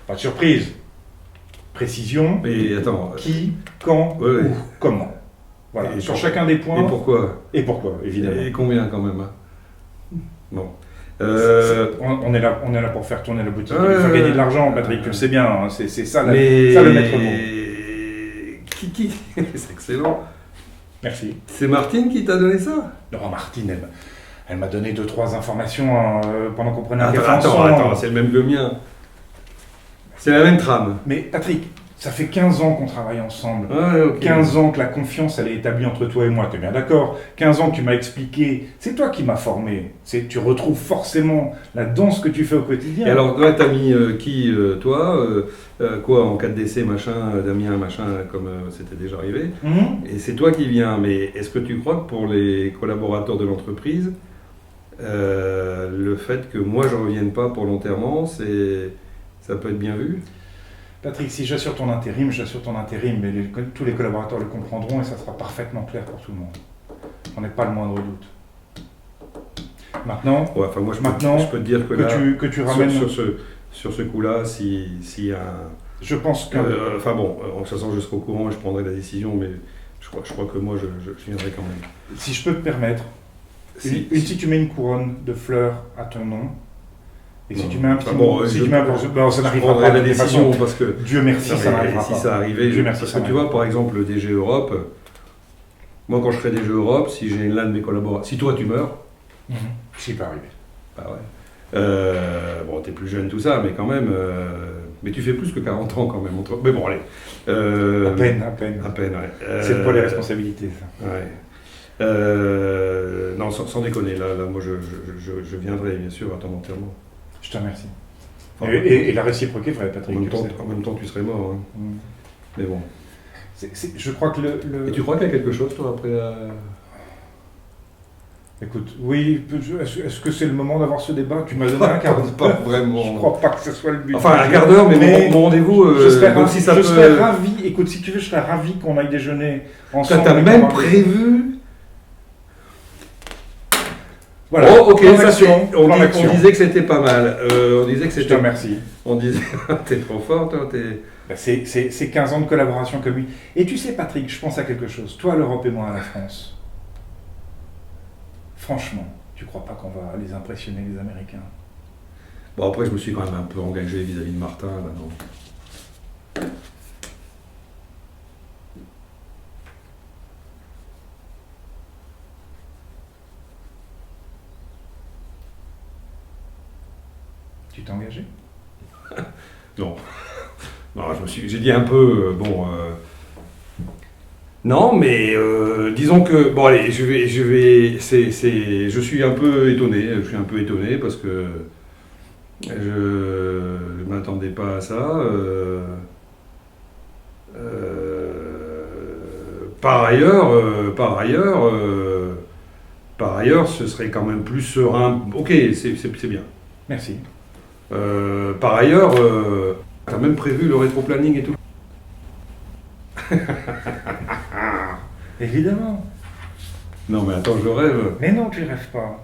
pas de surprise. Précision, mais attends, qui, quand, où, comment. Voilà, sur chacun des points. Et pourquoi, évidemment. Et combien quand même. Bon. On est là pour faire tourner la boutique et faire gagner de l'argent, Patrick, tu le sais bien, hein, c'est ça, ça le maître mot. Qui c'est excellent. Merci. C'est Martine qui t'a donné ça? Non, Martine, elle m'a donné 2-3 informations pendant qu'on prenait un café ensemble. Attends, c'est le même que le mien. C'est la même trame. Mais Patrick, ça fait 15 ans qu'on travaille ensemble. Okay. 15 ans que la confiance, elle est établie entre toi et moi, t'es bien d'accord? 15 ans que tu m'as expliqué, c'est toi qui m'as formé. Tu retrouves forcément là-dedans ce que tu fais au quotidien. Et alors, toi, t'as mis qui, toi quoi, en cas de décès, machin, Damien, machin, comme c'était déjà arrivé. Et c'est toi qui viens. Mais est-ce que tu crois que pour les collaborateurs de l'entreprise, le fait que moi je ne revienne pas pour l'enterrement, ça peut être bien vu? Patrick, si j'assure ton intérim, mais tous les collaborateurs le comprendront et ça sera parfaitement clair pour tout le monde. On n'est pas le moindre doute. Maintenant, je peux te dire que tu ramènes... Sur ce coup-là, s'il y a... Je pense que... en toute façon, je serai au courant et je prendrai la décision, mais je crois que moi, je viendrai quand même. Si je peux te permettre, si tu mets une couronne de fleurs à ton nom, et si tu mets un petit mot, ça n'arrivera pas la décision parce que Dieu merci, ça n'arrivera pas. Si ça arrivait, parce que tu vois, par exemple, le DG Europe, moi quand je ferai DG Europe, si j'ai l'un de mes collaborateurs, si toi tu meurs, s'il peut arriver. Bah ouais. Bon, t'es plus jeune tout ça, mais quand même, Mais tu fais plus que 40 ans quand même. Mais bon, allez. À peine, à peine. À peine, ouais. C'est pas les responsabilités, ça. Ouais. Non, sans déconner, là moi je viendrai bien sûr à ton enterrement. Je te remercie. Enfin, Et la réciproquité, vrai, Patrick. en même, tu temps, sais. en même temps, tu serais mort. Hein. Mm. Mais bon. Je crois que Et tu crois qu'il y a quelque chose, toi, après Écoute, oui, est-ce que c'est le moment d'avoir ce débat? Tu m'as donné un quart d'heure. Pas vraiment. Je crois pas que ce soit le but. Enfin, un quart d'heure, mais mon rendez-vous, je serais donc ravi, si ça je peut... serais ravi. Écoute, si tu veux, je serais ravi qu'on aille déjeuner ensemble. T'as et même qu'on en- prévu... Voilà. Oh, ok, Plan ça d'action, c'est... On plan d'action. disait que c'était pas mal. On disait que Je te c'était... remercie. On disait... T'es trop fort, toi, t'es... Ben, c'est 15 ans de collaboration commune. Et tu sais, Patrick, je pense à quelque chose. Toi, l'Europe et moi à la France. Franchement, tu crois pas qu'on va les impressionner, les Américains? Bon, après, je me suis quand même un peu engagé vis-à-vis de Martin, là, non. Tu t'es engagé? Non. Non, j'ai dit un peu, non, mais disons que, bon allez, je suis un peu étonné parce que je m'attendais pas à ça. Par ailleurs, ce serait quand même plus serein. Ok, c'est bien. Merci. Par ailleurs, t'as même prévu le rétro-planning et tout. Évidemment. Non mais attends, je rêve. Mais non, tu rêves pas.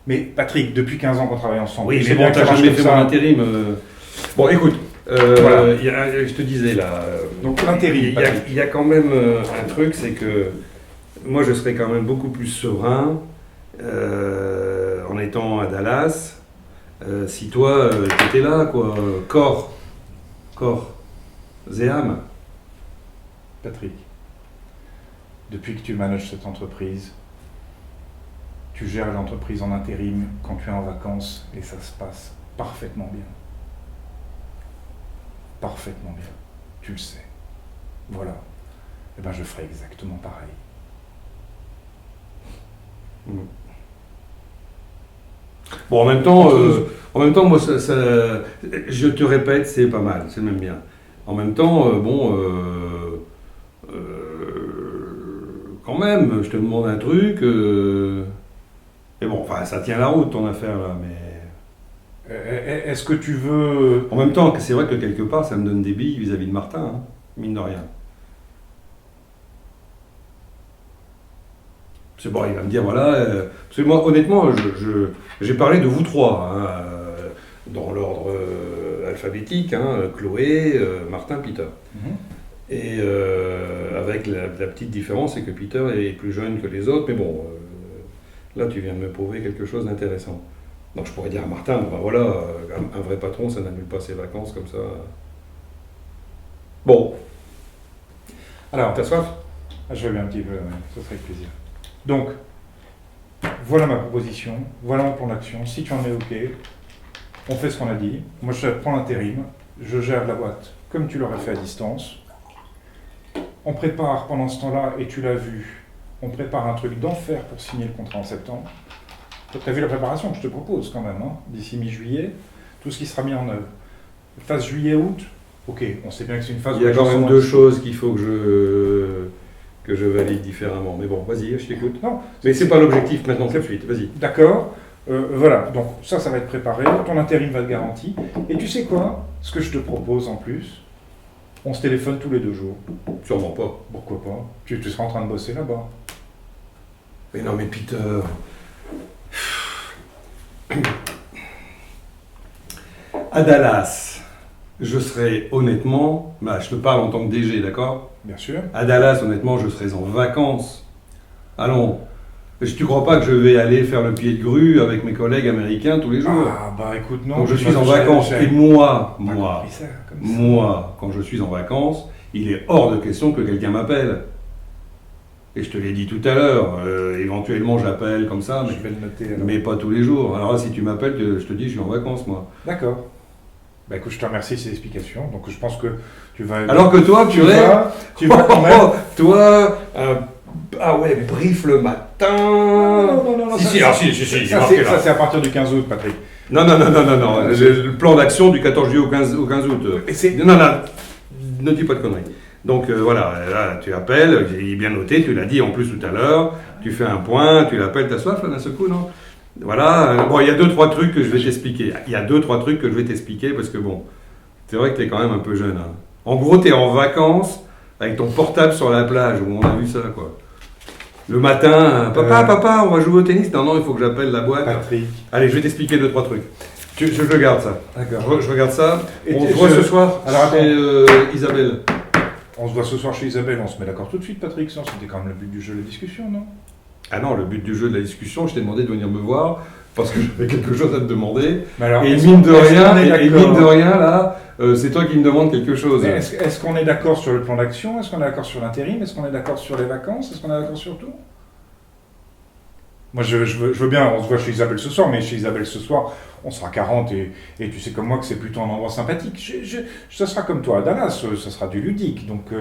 Mais Patrick, depuis 15 ans qu'on travaille ensemble. Oui, tu mais sais bien bon, que ça t'as marche jamais comme fait ça. mon intérim. Bon, écoute, Voilà. je te disais là. Donc l'intérim, Patrick. Il y a quand même un truc, c'est que moi je serais quand même beaucoup plus serein en étant à Dallas. Si toi, tu étais là, quoi, corps, et âme. Patrick, depuis que tu manages cette entreprise, tu gères l'entreprise en intérim quand tu es en vacances et ça se passe parfaitement bien. Parfaitement bien. Tu le sais. Voilà. Eh ben, je ferai exactement pareil. Bon, en même temps, moi, je te répète, c'est pas mal, c'est même bien. En même temps, quand même, je te demande un truc, et bon, enfin, ça tient la route ton affaire là, mais Est-ce que tu veux... en même temps, c'est vrai que quelque part, ça me donne des billes vis-à-vis de Martin, hein, mine de rien. C'est bon, il va me dire, voilà, parce que moi, honnêtement, j'ai parlé de vous trois, hein, dans l'ordre alphabétique, hein, Chloé, Martin, Peter. Et avec la petite différence, c'est que Peter est plus jeune que les autres, mais bon, là, tu viens de me prouver quelque chose d'intéressant. Donc je pourrais dire à Martin, bon, ben voilà, un vrai patron, ça n'annule pas ses vacances comme ça. Bon, Alors, t'as soif? je vais bien un petit peu, ouais, ça serait avec plaisir. Donc, voilà ma proposition, voilà mon plan d'action. Si tu en es OK, on fait ce qu'on a dit. Moi, je prends l'intérim, je gère la boîte comme tu l'aurais fait à distance. On prépare pendant ce temps-là, et tu l'as vu, on prépare un truc d'enfer pour signer le contrat en septembre. Tu as vu la préparation que je te propose quand même, hein, d'ici mi-juillet, tout ce qui sera mis en œuvre. Phase juillet-août, OK, on sait bien que c'est une phase... Il y a où les quand gens même sont deux un- choses qu'il faut que je valide différemment. Mais bon, vas-y, je t'écoute. Non, Mais c'est pas l'objectif maintenant tout de suite, vas-y. D'accord, voilà, donc ça va être préparé, ton intérim va être garanti. Et tu sais quoi? Ce que je te propose en plus, on se téléphone tous les 2 jours. Sûrement pas. Pourquoi pas? Tu seras en train de bosser là-bas. Mais non, mais Peter... À Dallas, je serais honnêtement... Bah, je te parle en tant que DG, d'accord? Bien sûr. À Dallas, honnêtement, je serais en vacances. Allons, tu crois pas que je vais aller faire le pied de grue avec mes collègues américains tous les jours? Ah bah écoute, non. Donc je tu suis m'as- en vacances. j'ai Et moi, pas compris ça, comme ça. moi, quand je suis en vacances, il est hors de question que quelqu'un m'appelle. Et je te l'ai dit tout à l'heure, éventuellement j'appelle comme ça, Je vais le noter alors. mais pas tous les jours. Alors là, si tu m'appelles, je te dis je suis en vacances, moi. D'accord. Bah écoute, je te remercie de ces explications. Donc je pense que tu vas... Alors que toi, tu vas quand même... toi, ah ouais, brief le matin. Non, Si, ça, si, si, ça, marqué c'est à partir du 15 août, Patrick. Non, le plan d'action du 14 juillet au 15 août. Non, ne dis pas de conneries. Donc voilà, là, tu appelles, j'ai bien noté, tu l'as dit en plus tout à l'heure, tu fais un point, tu l'appelles, t'as soif là d'un seul coup, non? Voilà, bon, il y a 2-3 trucs que je vais t'expliquer. Parce que bon, c'est vrai que t'es quand même un peu jeune. Hein. En gros, t'es en vacances avec ton portable sur la plage, où on a vu ça, quoi. Le matin, papa, on va jouer au tennis. Non, il faut que j'appelle la boîte. Patrick. Allez, je vais t'expliquer 2-3 trucs. Je regarde ça. D'accord. Je regarde ça. Et On se voit ce soir Alors, chez Isabelle. On se voit ce soir chez Isabelle, on se met d'accord tout de suite, Patrick. Ça, c'était quand même le but du jeu, la discussion, non? Ah non, le but du jeu de la discussion, je t'ai demandé de venir me voir parce que j'avais quelque chose à te demander. Mais alors, Et mine de rien, là, c'est toi qui me demandes quelque chose. Mais est-ce qu'on est d'accord sur le plan d'action? Est-ce qu'on est d'accord sur l'intérim? Est-ce qu'on est d'accord sur les vacances? Est-ce qu'on est d'accord sur tout? Moi, je veux bien, on se voit chez Isabelle ce soir, mais chez Isabelle ce soir, on sera 40 et tu sais comme moi que c'est plutôt un endroit sympathique. Ça sera comme toi à Dallas, ça sera du ludique, donc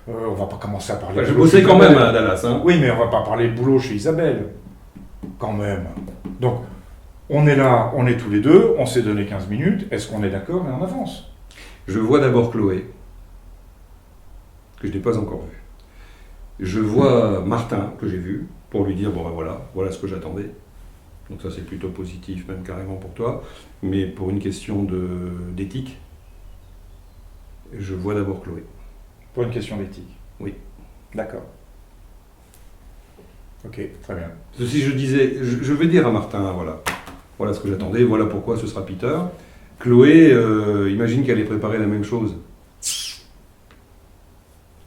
on va pas commencer à parler... Bah, je bossais quand même à Dallas. Hein. Oui, mais on va pas parler de boulot chez Isabelle, quand même. Donc, on est là, on est tous les deux, on s'est donné 15 minutes, est-ce qu'on est d'accord et on avance? Je vois d'abord Chloé, que je n'ai pas encore vue. Je vois Martin, que j'ai vu, pour lui dire, bon ben voilà ce que j'attendais. Donc ça c'est plutôt positif, même carrément pour toi. Mais pour une question d'éthique, je vois d'abord Chloé. Pour une question d'éthique? Oui. D'accord. Ok, très bien. Si je disais, je vais dire à Martin, voilà ce que j'attendais, voilà pourquoi ce sera Peter. Chloé, imagine qu'elle ait préparé la même chose.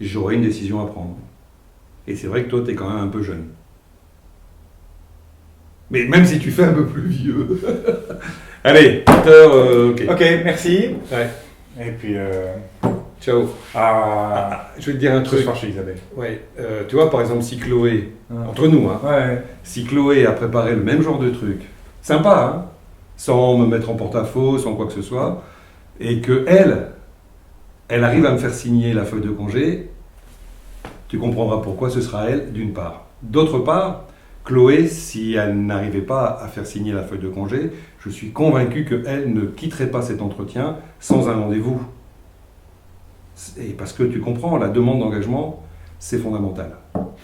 J'aurais une décision à prendre. Et c'est vrai que toi, tu es quand même un peu jeune. Mais même si tu fais un peu plus vieux. Allez, Peter, ok. Ok, merci. Ouais. Et puis, Ciao. Je vais te dire un ce truc. soir chez Isabelle. Ouais. Tu vois, par exemple, si Chloé, entre nous, hein, Ouais. si Chloé a préparé le même genre de truc, sympa, hein, sans me mettre en porte-à-faux, sans quoi que ce soit, et que elle arrive à me faire signer la feuille de congé, tu comprendras pourquoi ce sera elle, d'une part. D'autre part, Chloé, si elle n'arrivait pas à faire signer la feuille de congé, je suis convaincu qu'elle ne quitterait pas cet entretien sans un rendez-vous. Et parce que tu comprends, la demande d'engagement, c'est fondamental.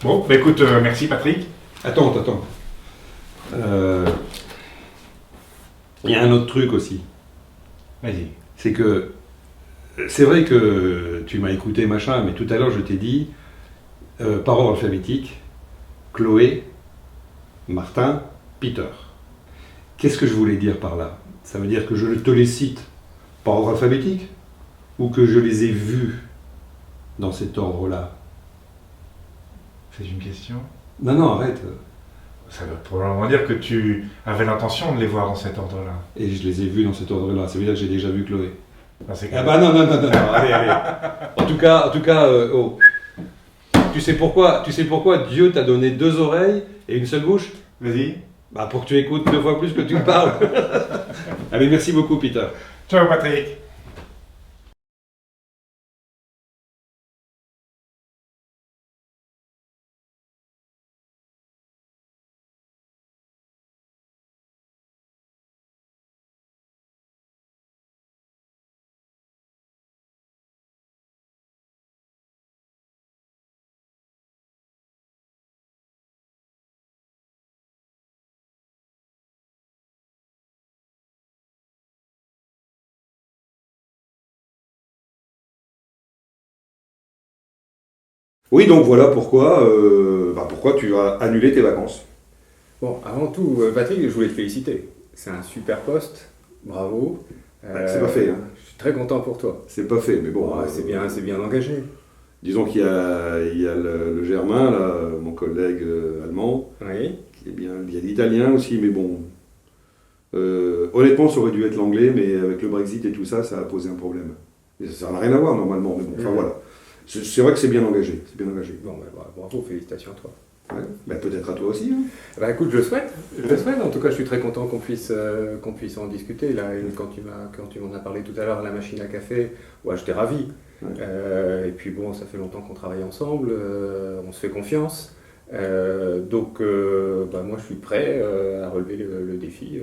Bon, bah écoute, merci Patrick. Attends. Il y a un autre truc aussi. Vas-y. C'est que, c'est vrai que tu m'as écouté, machin, mais tout à l'heure je t'ai dit, par ordre alphabétique, Chloé, Martin, Peter. Qu'est-ce que je voulais dire par là? Ça veut dire que je te les cite par ordre alphabétique ou que je les ai vus dans cet ordre-là? C'est une question? Non, arrête. Ça veut probablement dire que tu avais l'intention de les voir dans cet ordre-là. Et je les ai vus dans cet ordre-là. Ça veut dire que j'ai déjà vu Chloé. Ah, c'est Ah bah non, allez. En tout cas, oh. Tu sais pourquoi Dieu t'a donné 2 oreilles et une seule bouche? Vas-y. Bah pour que tu écoutes 2 fois plus que tu parles. Allez, merci beaucoup Peter. Ciao Patrick. Oui, donc voilà pourquoi tu as annulé tes vacances. Bon, avant tout, Patrick, je voulais te féliciter. C'est un super poste, bravo. C'est pas fait, hein. Je suis très content pour toi. C'est pas fait, mais bon. C'est bien engagé. Disons qu'il y a le Germain, là, mon collègue allemand, Oui. qui est bien. Il y a l'italien aussi, mais bon. Honnêtement, ça aurait dû être l'anglais, mais avec le Brexit et tout ça, ça a posé un problème. Et ça n'a rien à voir normalement, mais bon, enfin voilà. C'est vrai que c'est bien engagé. Bon, bah, bravo, félicitations à toi. Ouais. Ben, peut-être à toi aussi. Hein. Bah écoute, je le souhaite. En tout cas, je suis très content qu'on puisse en discuter. Là, et quand tu m'en as parlé tout à l'heure, la machine à café, ouais, j'étais ravi. Ouais. Et puis bon, ça fait longtemps qu'on travaille ensemble, on se fait confiance. Donc, moi, je suis prêt à relever le défi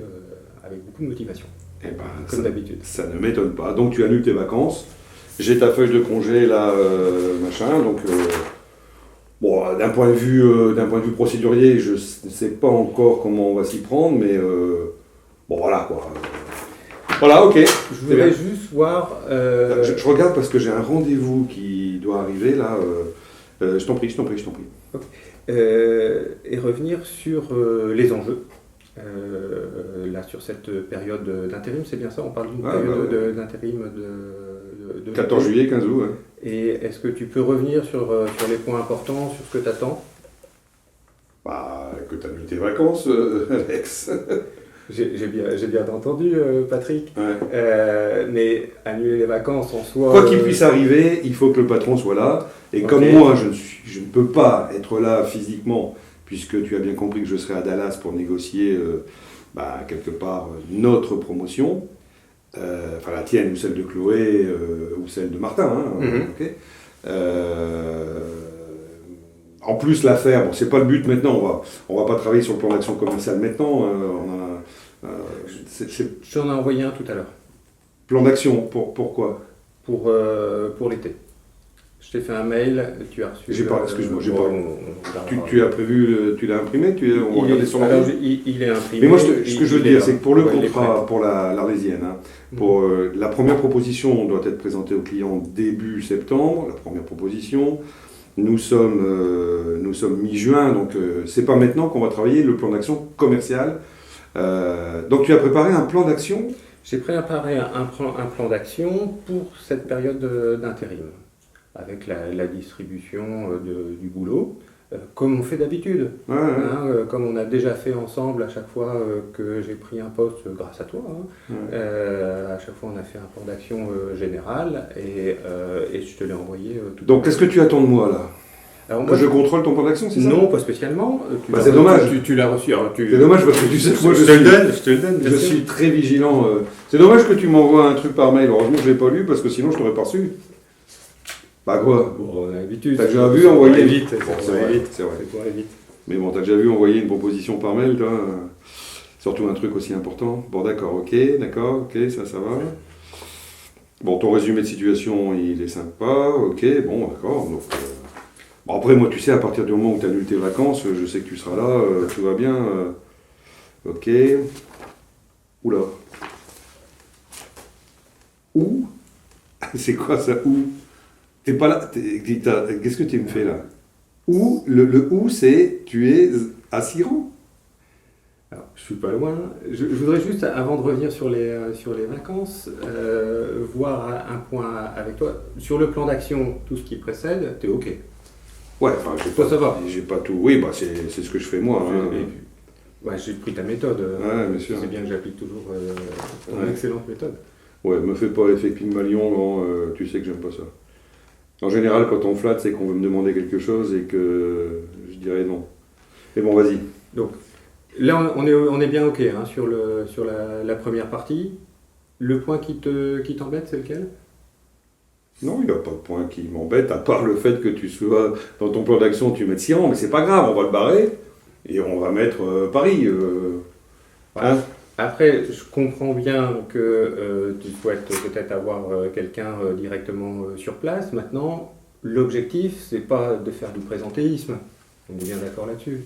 avec beaucoup de motivation, Eh ben, comme d'habitude. Ça ne m'étonne pas. Donc tu annules tes vacances. J'ai ta feuille de congé là, machin. Donc bon, d'un point de vue procédurier, je ne sais pas encore comment on va s'y prendre, mais bon voilà quoi. Voilà, ok. Je voudrais juste voir. Je regarde parce que j'ai un rendez-vous qui doit arriver là. Je t'en prie. Et revenir sur les enjeux. Là, sur cette période d'intérim, c'est bien ça? On parle d'une période d'intérim de 14 juillet, 15 août. Ouais. Et est-ce que tu peux revenir sur les points importants, sur ce que tu attends? Bah, que tu annules tes vacances, Alex. J'ai bien entendu, Patrick. Ouais. Mais annuler les vacances en soi. Quoi qu'il puisse arriver, il faut que le patron soit là. Et comme moi, je ne peux pas être là physiquement, puisque tu as bien compris que je serai à Dallas pour négocier quelque part notre promotion, enfin la tienne ou celle de Chloé ou celle de Martin. Hein, okay. En plus, l'affaire, bon, c'est pas le but maintenant, on va pas travailler sur le plan d'action commercial maintenant. Je t'en ai envoyé un tout à l'heure. Plan d'action, pourquoi? Pour l'été. Je t'ai fait un mail, tu as reçu. Excuse-moi, j'ai pas. Tu as prévu, tu l'as imprimé, on va regarder sur l'ordi. Il est imprimé. Mais moi, ce que je veux dire, c'est que pour le contrat, pour l'Arlésienne, pour la première proposition, on doit être présenté au client début septembre. La première proposition, nous sommes mi-juin, donc c'est pas maintenant qu'on va travailler le plan d'action commercial. Donc tu as préparé un plan d'action? J'ai préparé un plan d'action pour cette période d'intérim, avec la distribution du boulot, comme on fait d'habitude, comme on a déjà fait ensemble à chaque fois que j'ai pris un poste grâce à toi. À chaque fois on a fait un plan d'action général et je te l'ai envoyé tout. Donc qu'est-ce que tu attends de moi là? Alors, que je contrôle ton plan d'action, c'est ça? Non, pas spécialement. C'est dommage. Tu l'as reçu. C'est dommage parce que tu sais que moi je te le donne. Je suis très vigilant. C'est dommage que tu m'envoies un truc par mail. Heureusement que je l'ai pas lu parce que sinon je t'aurais pas reçu. Bah quoi? Bon, on a l'habitude. T'as déjà vu envoyer vite. C'est vrai. Mais bon, t'as déjà vu envoyer une proposition par mail, toi. Surtout un truc aussi important. Bon, d'accord, ok, ça va. Bon, ton résumé de situation, il est sympa, ok, bon, d'accord. Donc, bon, après, moi, tu sais, à partir du moment où tu annules tes vacances, je sais que tu seras là, tout va bien. Ok. Oula. Où? C'est quoi ça, où? T'es pas là, qu'est-ce que tu me fais là? Où? Le où, c'est tu es à Siran? Alors, je suis pas loin. Je voudrais juste, avant de revenir sur les vacances, voir un point avec toi. Sur le plan d'action, tout ce qui précède, t'es OK. Ouais, enfin, ça va. J'ai pas tout. Oui, bah c'est ce que je fais moi. Ouais, j'ai pris ta méthode. Ouais, bien sûr. C'est bien que j'applique toujours ton excellente méthode. Ouais, me fais pas l'effet Pygmalion, non, tu sais que j'aime pas ça. En général, quand on flatte, c'est qu'on veut me demander quelque chose et que je dirais non. Mais bon, vas-y. Donc, là, on est bien OK sur la première partie. Le point qui t'embête, c'est lequel? Non, il n'y a pas de point qui m'embête, à part le fait que tu sois dans ton plan d'action, tu mettes Siran, mais c'est pas grave, on va le barrer et on va mettre Paris. Après, je comprends bien que tu souhaites peut-être avoir quelqu'un directement sur place. Maintenant, l'objectif, c'est pas de faire du présentéisme. On est bien d'accord là-dessus.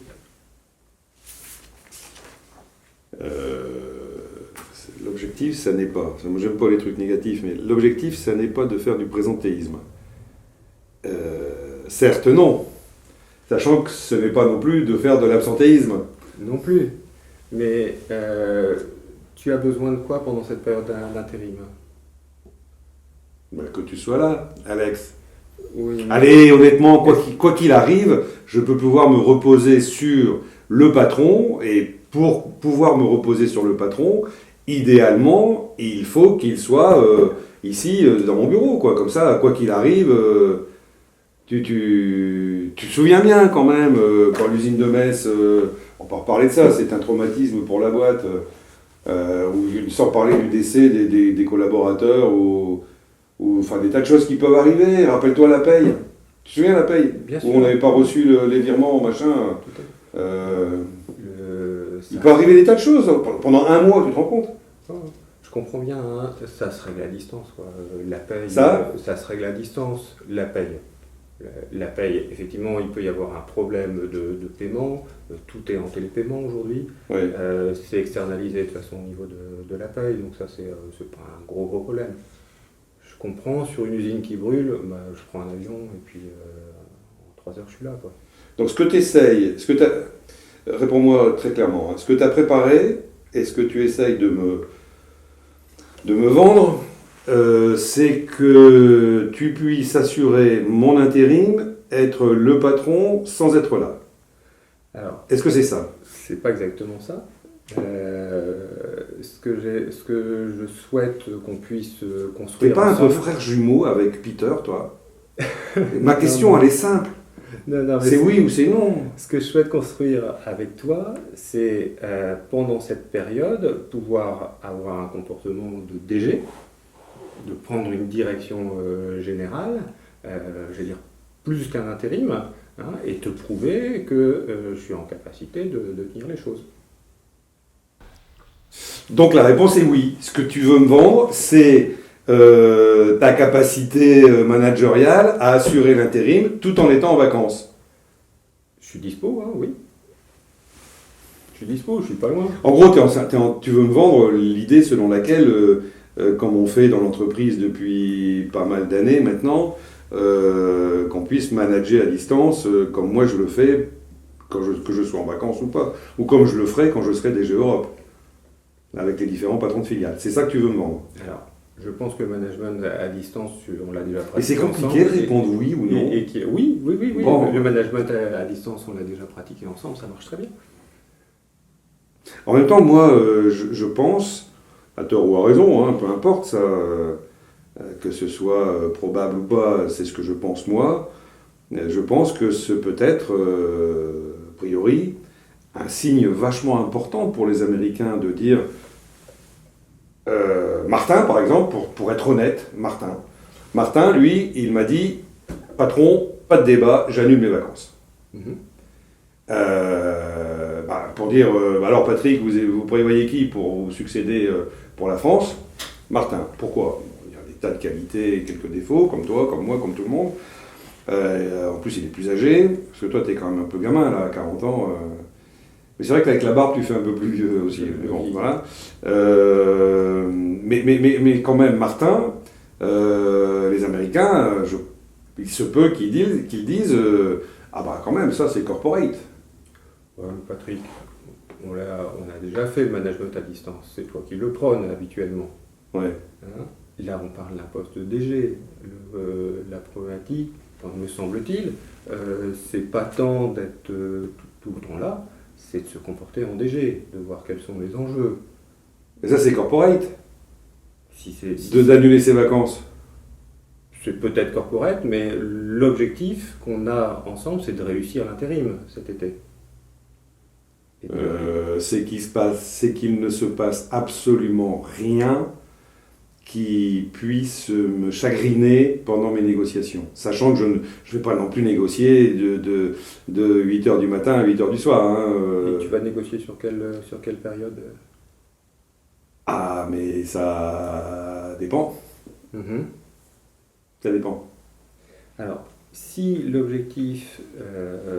L'objectif, ça n'est pas, moi j'aime pas les trucs négatifs, mais l'objectif, ça n'est pas de faire du présentéisme. Certes, non. Sachant que ce n'est pas non plus de faire de l'absentéisme. Non plus. Mais tu as besoin de quoi pendant cette période d'intérim? Que tu sois là, Alex. Oui. Allez, honnêtement, quoi qu'il arrive, je peux pouvoir me reposer sur le patron, et pour pouvoir me reposer sur le patron, idéalement, il faut qu'il soit ici dans mon bureau, quoi. Comme ça, quoi qu'il arrive, Tu te souviens bien quand même, quand l'usine de Metz, on peut reparler de ça, c'est un traumatisme pour la boîte, sans parler du décès des collaborateurs, enfin des tas de choses qui peuvent arriver. Rappelle-toi la paye. Tu te souviens la paye? Bien Où sûr. on n'avait pas reçu les virements, machin. Tout à fait. Il peut arriver des tas de choses pendant un mois, tu te rends compte? Je comprends bien, hein, ça se règle à distance. Quoi. La paye, Ça se règle à distance. La paye. La paye, effectivement, il peut y avoir un problème de paiement. Tout est en télépaiement aujourd'hui. Ouais. C'est externalisé de toute façon au niveau de la paye, donc ça, c'est pas un gros problème. Je comprends, sur une usine qui brûle, bah, je prends un avion et puis en 3 heures, je suis là. Quoi. Donc ce que tu essayes, réponds-moi très clairement, hein, ce que tu as préparé et ce que tu essayes de me vendre, c'est que tu puisses assurer mon intérim, être le patron sans être là. Alors, Est-ce que c'est ça? c'est pas exactement ça. Ce que je souhaite qu'on puisse T'es construire pas un peu ensemble- frère jumeau avec Peter, toi? Ma question, elle est simple. Non, mais C'est oui ou c'est non? Ce que je souhaite construire avec toi, c'est pendant cette période pouvoir avoir un comportement de DG, de prendre une direction générale, je vais dire plus qu'un intérim, hein, et te prouver que je suis en capacité de tenir les choses. Donc la réponse est oui. Ce que tu veux me vendre, c'est ta capacité managériale à assurer l'intérim tout en étant en vacances. Je suis dispo, hein, oui. Je suis dispo, je suis pas loin. En gros, tu veux me vendre l'idée selon laquelle, comme on fait dans l'entreprise depuis pas mal d'années maintenant, qu'on puisse manager à distance, comme moi je le fais, que je sois en vacances ou pas, ou comme je le ferai quand je serai DG Europe, avec les différents patrons de filiales. C'est ça que tu veux me vendre. Alors, je pense que le management à distance, on l'a déjà pratiqué. Et c'est compliqué de ensemble, répondre oui ou non. Oui. Bon. Le management à distance, on l'a déjà pratiqué ensemble, ça marche très bien. En même temps, moi, je pense, à tort ou à raison, hein, peu importe ça, que ce soit probable ou pas, c'est ce que je pense moi, je pense que ce peut être, a priori, un signe vachement important pour les Américains de dire, Martin par exemple, pour être honnête, Martin, lui, il m'a dit, patron, pas de débat, j'annule mes vacances. Mhm. Pour dire, alors Patrick, vous prévoyez qui pour vous succéder pour la France? Martin. Pourquoi? Il y a des tas de qualités et quelques défauts, comme toi, comme moi, comme tout le monde. En plus, il est plus âgé, parce que toi, tu es quand même un peu gamin, là, à 40 ans. Mais c'est vrai qu'avec la barbe, tu fais un peu plus vieux aussi. Mais bon, voilà. Mais quand même, Martin, les Américains, il se peut qu'ils disent ah bah quand même, ça c'est corporate. Ouais, Patrick, on a déjà fait le management à distance, c'est toi qui le prônes habituellement. Ouais. Hein, là, on parle d'un poste de DG. La problématique, enfin, me semble-t-il, c'est pas tant d'être tout le temps là, c'est de se comporter en DG, de voir quels sont les enjeux. Et ça c'est corporate, Si c'est d'annuler ses vacances. c'est peut-être corporate, mais l'objectif qu'on a ensemble, c'est de réussir l'intérim cet été. Et C'est qu'il ne se passe absolument rien qui puisse me chagriner pendant mes négociations. Sachant que je ne vais pas non plus négocier de 8h du matin à 8h du soir. Hein, Et tu vas négocier sur quelle période? Ah, mais ça dépend. Mhm. Ça dépend. Alors, si l'objectif,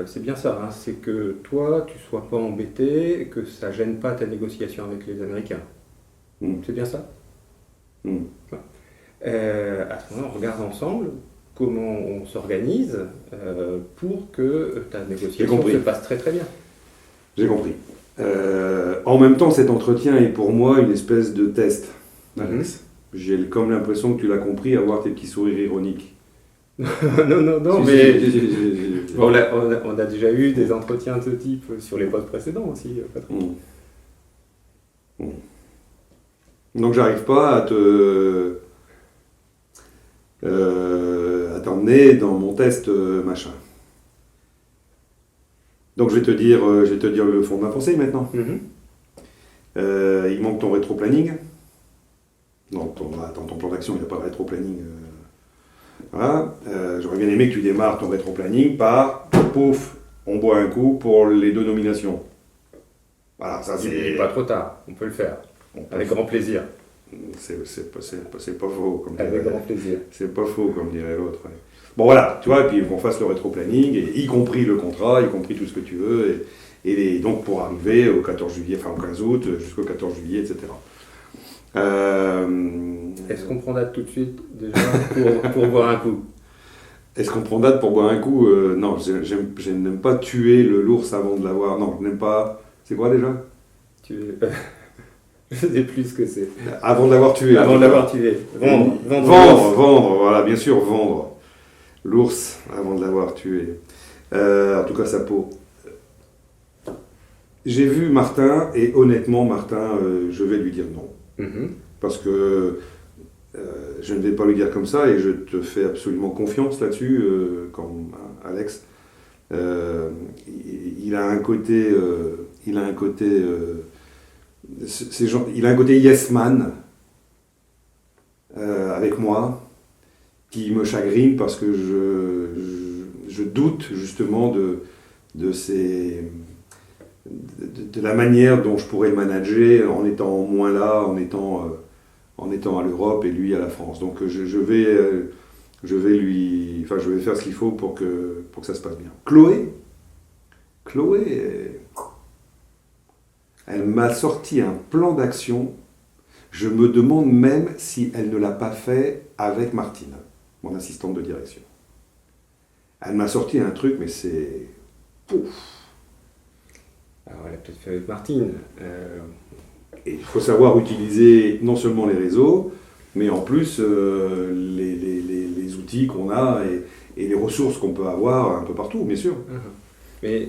c'est bien ça, hein, c'est que toi, tu sois pas embêté, que ça gêne pas ta négociation avec les Américains. C'est bien ça? Mm. À ce moment-là, on regarde ensemble comment on s'organise pour que ta négociation compris. se passe très très bien. J'ai compris. En même temps, cet entretien est pour moi une espèce de test, Alex. J'ai comme l'impression que tu l'as compris à voir tes petits sourires ironiques. non, Si, mais si. on a déjà eu des entretiens de ce type sur les postes précédents aussi, Patrick. Donc j'arrive pas à t'emmener dans mon test machin. Donc je vais te dire le fond de ma pensée maintenant. Mhm. Il manque ton rétro-planning. Non, dans ton plan d'action, il n'y a pas de rétro-planning. Voilà. J'aurais bien aimé que tu démarres ton rétro-planning par pouf, on boit un coup pour les 2 nominations. Voilà, ça Il c'est. n'est pas trop tard, on peut le faire. Avec grand plaisir. C'est pas faux, comme Avec dirait, grand plaisir. c'est pas faux, comme dirait l'autre. Ouais. Bon voilà, tu vois, et puis qu'on fasse le rétro-planning, et y compris le contrat, y compris tout ce que tu veux, donc pour arriver au 14 juillet, enfin au 15 août, jusqu'au 14 juillet, etc. Est-ce qu'on prend date tout de suite, déjà, pour boire un coup? Est-ce qu'on prend date pour boire un coup? Non, je n'aime pas tuer l'ours avant de l'avoir. Non, je n'aime pas. C'est quoi déjà? Je sais plus ce que c'est. Avant de l'avoir tué. Avant de l'avoir tué. Vendre. Vendre, voilà, bien sûr, vendre. L'ours avant de l'avoir tué. En tout cas, sa peau. J'ai vu Martin, et honnêtement, Martin, je vais lui dire non. Mhm. Parce que je ne vais pas lui dire comme ça, et je te fais absolument confiance là-dessus, comme Alex. Il a un côté, il a un côté yes man avec moi, qui me chagrine parce que je doute justement de la manière dont je pourrais le manager en étant moins là, en étant à l'Europe et lui à la France. Donc je vais faire ce qu'il faut pour que ça se passe bien. Chloé, elle m'a sorti un plan d'action. Je me demande même si elle ne l'a pas fait avec Martine, mon assistante de direction. Elle m'a sorti un truc, mais c'est... Pouf. Alors, elle a peut-être fait avec Martine. Et il faut savoir utiliser non seulement les réseaux, mais en plus les outils qu'on a et les ressources qu'on peut avoir un peu partout, bien sûr. Mais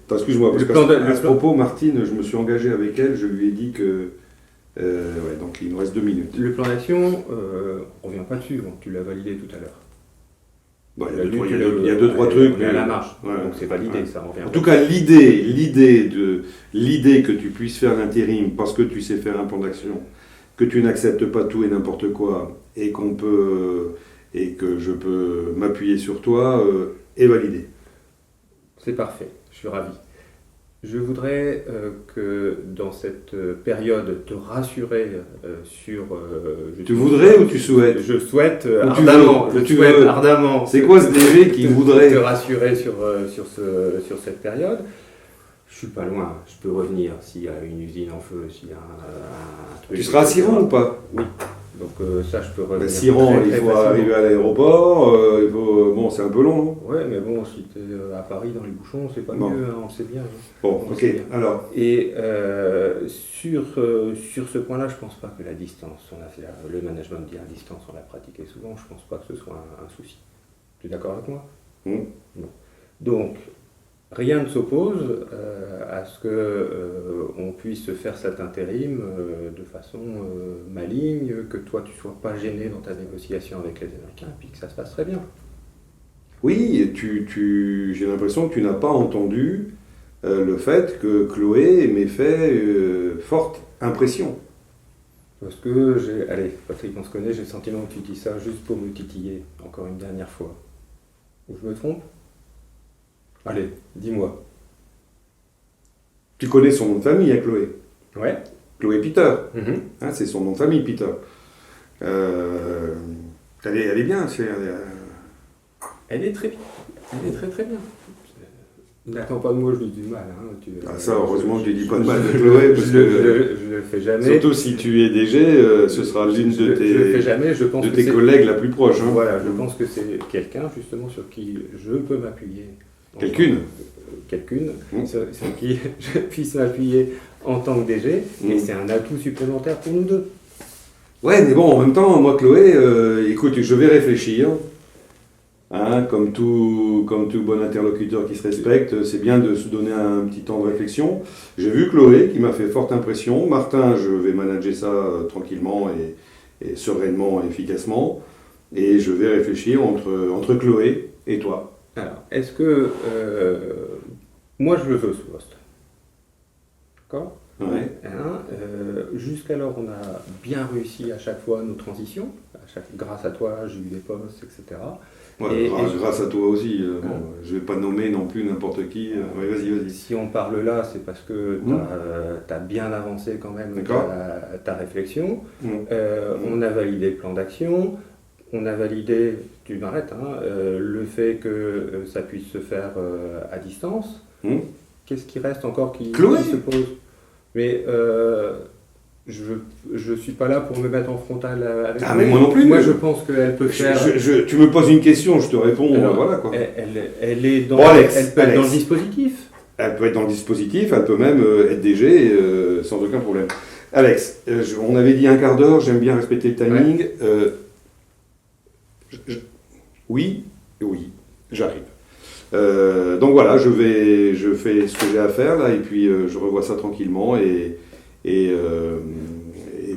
Attends, excuse-moi, parce le plan de- qu'à le ce plan- propos, Martine, je me suis engagé avec elle, je lui ai dit que... ouais, donc il nous reste 2 minutes. le plan d'action, on revient pas dessus, donc tu l'as validé tout à l'heure. Bon, il y Tu a l'as deux, vu, trois- tu il y a deux- l'as- il y a deux, trois trucs. On est à mais- la marche, Ouais, donc c'est validé, ouais. ça revient. En tout cas, l'idée que tu puisses faire l'intérim parce que tu sais faire un plan d'action, que tu n'acceptes pas tout et n'importe quoi, et que je peux m'appuyer sur toi, est validée. C'est parfait, je suis ravi. Je voudrais que dans cette période te rassurer sur... Tu voudrais ou tu souhaites? Je souhaite tu ardemment, veux, ou je tu souhaite veux. ardemment. C'est quoi ce DG qui voudrait? Te rassurer sur cette période. Je suis pas loin, je peux revenir s'il y a une usine en feu, s'il y a un truc. Tu seras à Siran ou pas? Oui, donc ça je peux revenir. Ben, Siran, très, il très faut facilement. arriver à l'aéroport, bon, c'est un peu long, non? Ouais, mais bon, si t'es à Paris dans les bouchons, c'est pas Bon. mieux, hein, on le sait bien. Bon, On ok, sait bien. alors. Et sur ce point-là, je pense pas que la distance, le management dit à distance, on l'a pratiqué souvent, je pense pas que ce soit un souci. Tu es d'accord avec moi? Bon. Donc, rien ne s'oppose à ce qu'on puisse faire cet intérim de façon maligne, que toi tu sois pas gêné dans ta négociation avec les Américains, et puis que ça se passe très bien. Oui, j'ai l'impression que tu n'as pas entendu le fait que Chloé m'ait fait forte impression. Parce que allez, Patrick, on se connaît, j'ai le sentiment que tu dis ça juste pour me titiller, encore une dernière fois. Ou je me trompe? Allez, dis-moi. Tu connais son nom de famille, hein, Chloé? Ouais. Chloé Peter. Mhm. Hein, c'est son nom de famille, Peter. Elle est bien. Elle est très bien. Elle est très très bien. N'attends pas de moi, je lui dis du mal. Hein. Ça, heureusement que tu dis pas de mal de Chloé, parce que Je le fais jamais. surtout si tu es DG, ce sera l'une Je le fais jamais, je pense de que tes c'est- collègues la plus proche. Hein. Voilà, je pense que c'est quelqu'un justement sur qui je peux m'appuyer. Quelqu'une. Quelqu'une, Mmh. sur qui je puisse m'appuyer en tant que DG, et Mmh. c'est un atout supplémentaire pour nous deux. Ouais, mais bon, en même temps, moi, Chloé, écoute, je vais réfléchir. Hein, comme tout bon interlocuteur qui se respecte, c'est bien de se donner un petit temps de réflexion. J'ai vu Chloé qui m'a fait forte impression. Martin, je vais manager ça tranquillement et sereinement et efficacement. et je vais réfléchir entre Chloé et toi. Alors, est-ce que moi je le veux ce poste? D'accord? Ouais. Hein, jusqu'alors, on a bien réussi à chaque fois nos transitions. Grâce à toi, j'ai eu des postes, etc. Ouais, grâce à toi aussi. Bon, Hein. je vais pas nommer non plus n'importe qui. Ouais, vas-y. Si on parle là, c'est parce que tu as bien avancé quand même D'accord. ta réflexion. Mmh. On a validé le plan d'action. On a validé, tu m'arrêtes, hein, le fait que ça puisse se faire à distance. Mmh. Qu'est-ce qui reste encore qui Chloé se pose? Mais je ne suis pas là pour me mettre en frontal avec Ah, elle. mais moi non plus. Moi, je pense qu'elle peut faire. Tu me poses une question, je te réponds. Alors, Voilà quoi. Elle est dans, Bon, Alex, elle peut être Alex. dans le dispositif. Elle peut être dans le dispositif, elle peut même être DG sans aucun problème. Alex, on avait dit un quart d'heure, j'aime bien respecter le timing. Oui, j'arrive. Donc voilà, je fais ce que j'ai à faire là, et puis je revois ça tranquillement, et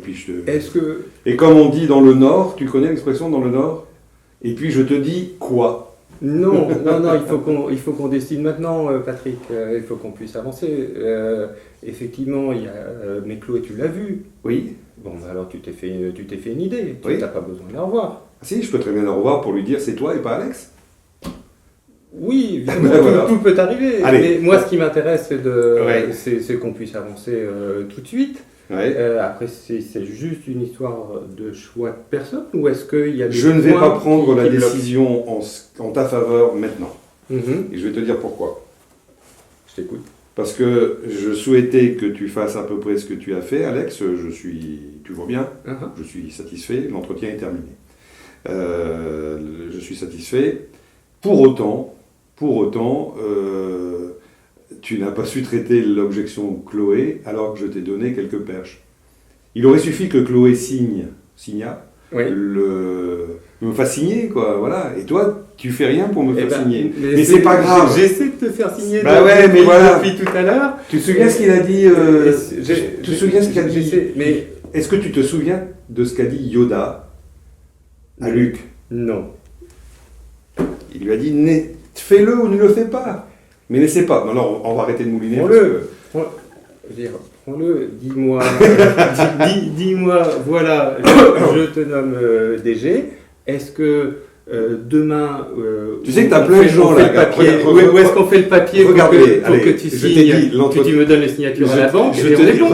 puis Est-ce que. Et comme on dit dans le Nord, tu connais l'expression dans le Nord? Et puis je te dis quoi? Non, il faut qu'on décide maintenant, Patrick. Il faut qu'on puisse avancer. Effectivement, il y a. Mais Chloé, tu l'as vu. Oui. Bon, bah alors tu t'es fait une idée. Tu Oui. n'as pas besoin de la revoir. Si, je peux très bien le revoir pour lui dire c'est toi et pas Alex. Oui, Ben évidemment, voilà. tout peut arriver. Allez. Mais moi, ce qui m'intéresse, Ouais. c'est qu'on puisse avancer tout de suite. Ouais. Après, c'est juste une histoire de choix de personne, ou est-ce qu'il y a des Je ne vais points pas prendre qui la bloquent? décision en ta faveur maintenant. Mhm. Et je vais te dire pourquoi. Je t'écoute. Parce que je souhaitais que tu fasses à peu près ce que tu as fait, Alex. Tu vois bien, Mhm. je suis satisfait, l'entretien est terminé. Je suis satisfait. Pour autant, tu n'as pas su traiter l'objection de Chloé alors que je t'ai donné quelques perches. Il aurait suffi que Chloé signa, Oui. me fasse signer, quoi, voilà. Et toi, tu fais rien pour me Eh faire ben, signer. Mais c'est pas grave. J'essaie de te faire signer Bah ouais, mais voilà. depuis tout à l'heure. Tu te souviens ce qu'il a dit Tu te souviens ce qu'a dit J'essaie, mais Est-ce que tu te souviens de ce qu'a dit Yoda à Luke? non. Il lui a dit fais-le ou ne le fais pas. Mais n'essaie pas. Non, on va arrêter de mouliner. Prends-le. Je veux dire, prends-le, dis-moi, dis-moi, voilà, je te nomme DG. Est-ce que demain. Tu sais que t'as plein de gens là. Où est-ce qu'on fait le papier pour Regardez, pour que tu signes, que tu me donnes les signatures à la banque? Je et te on est dis, bon.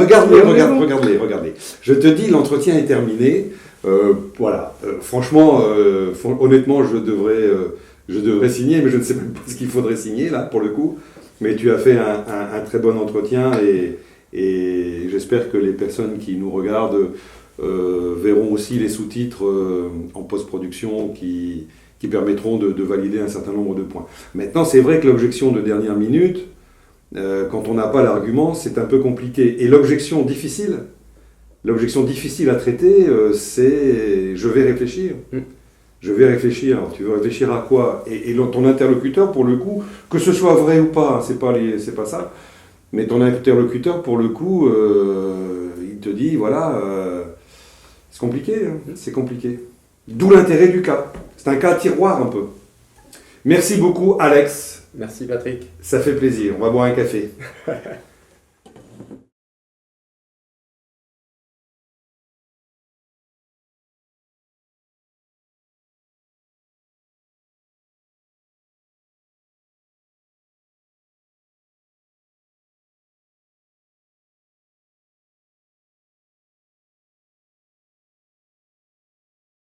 regardez. Je te dis, l'entretien est terminé. Voilà. Franchement, honnêtement, je devrais signer, mais je ne sais même pas ce qu'il faudrait signer là, pour le coup. Mais tu as fait un très bon entretien, et j'espère que les personnes qui nous regardent verront aussi les sous-titres en post-production qui permettront de valider un certain nombre de points. Maintenant, c'est vrai que l'objection de dernière minute, quand on n'a pas l'argument, c'est un peu compliqué. Et l'objection difficile à traiter, c'est « je vais réfléchir ». Je vais réfléchir. Alors, tu veux réfléchir à quoi? Et ton interlocuteur, pour le coup, que ce soit vrai ou pas, c'est pas ça, mais ton interlocuteur, pour le coup, il te dit, voilà, c'est compliqué, hein, c'est compliqué. D'où l'intérêt du cas. C'est un cas tiroir un peu. Merci beaucoup, Alex. Merci, Patrick. Ça fait plaisir. On va boire un café.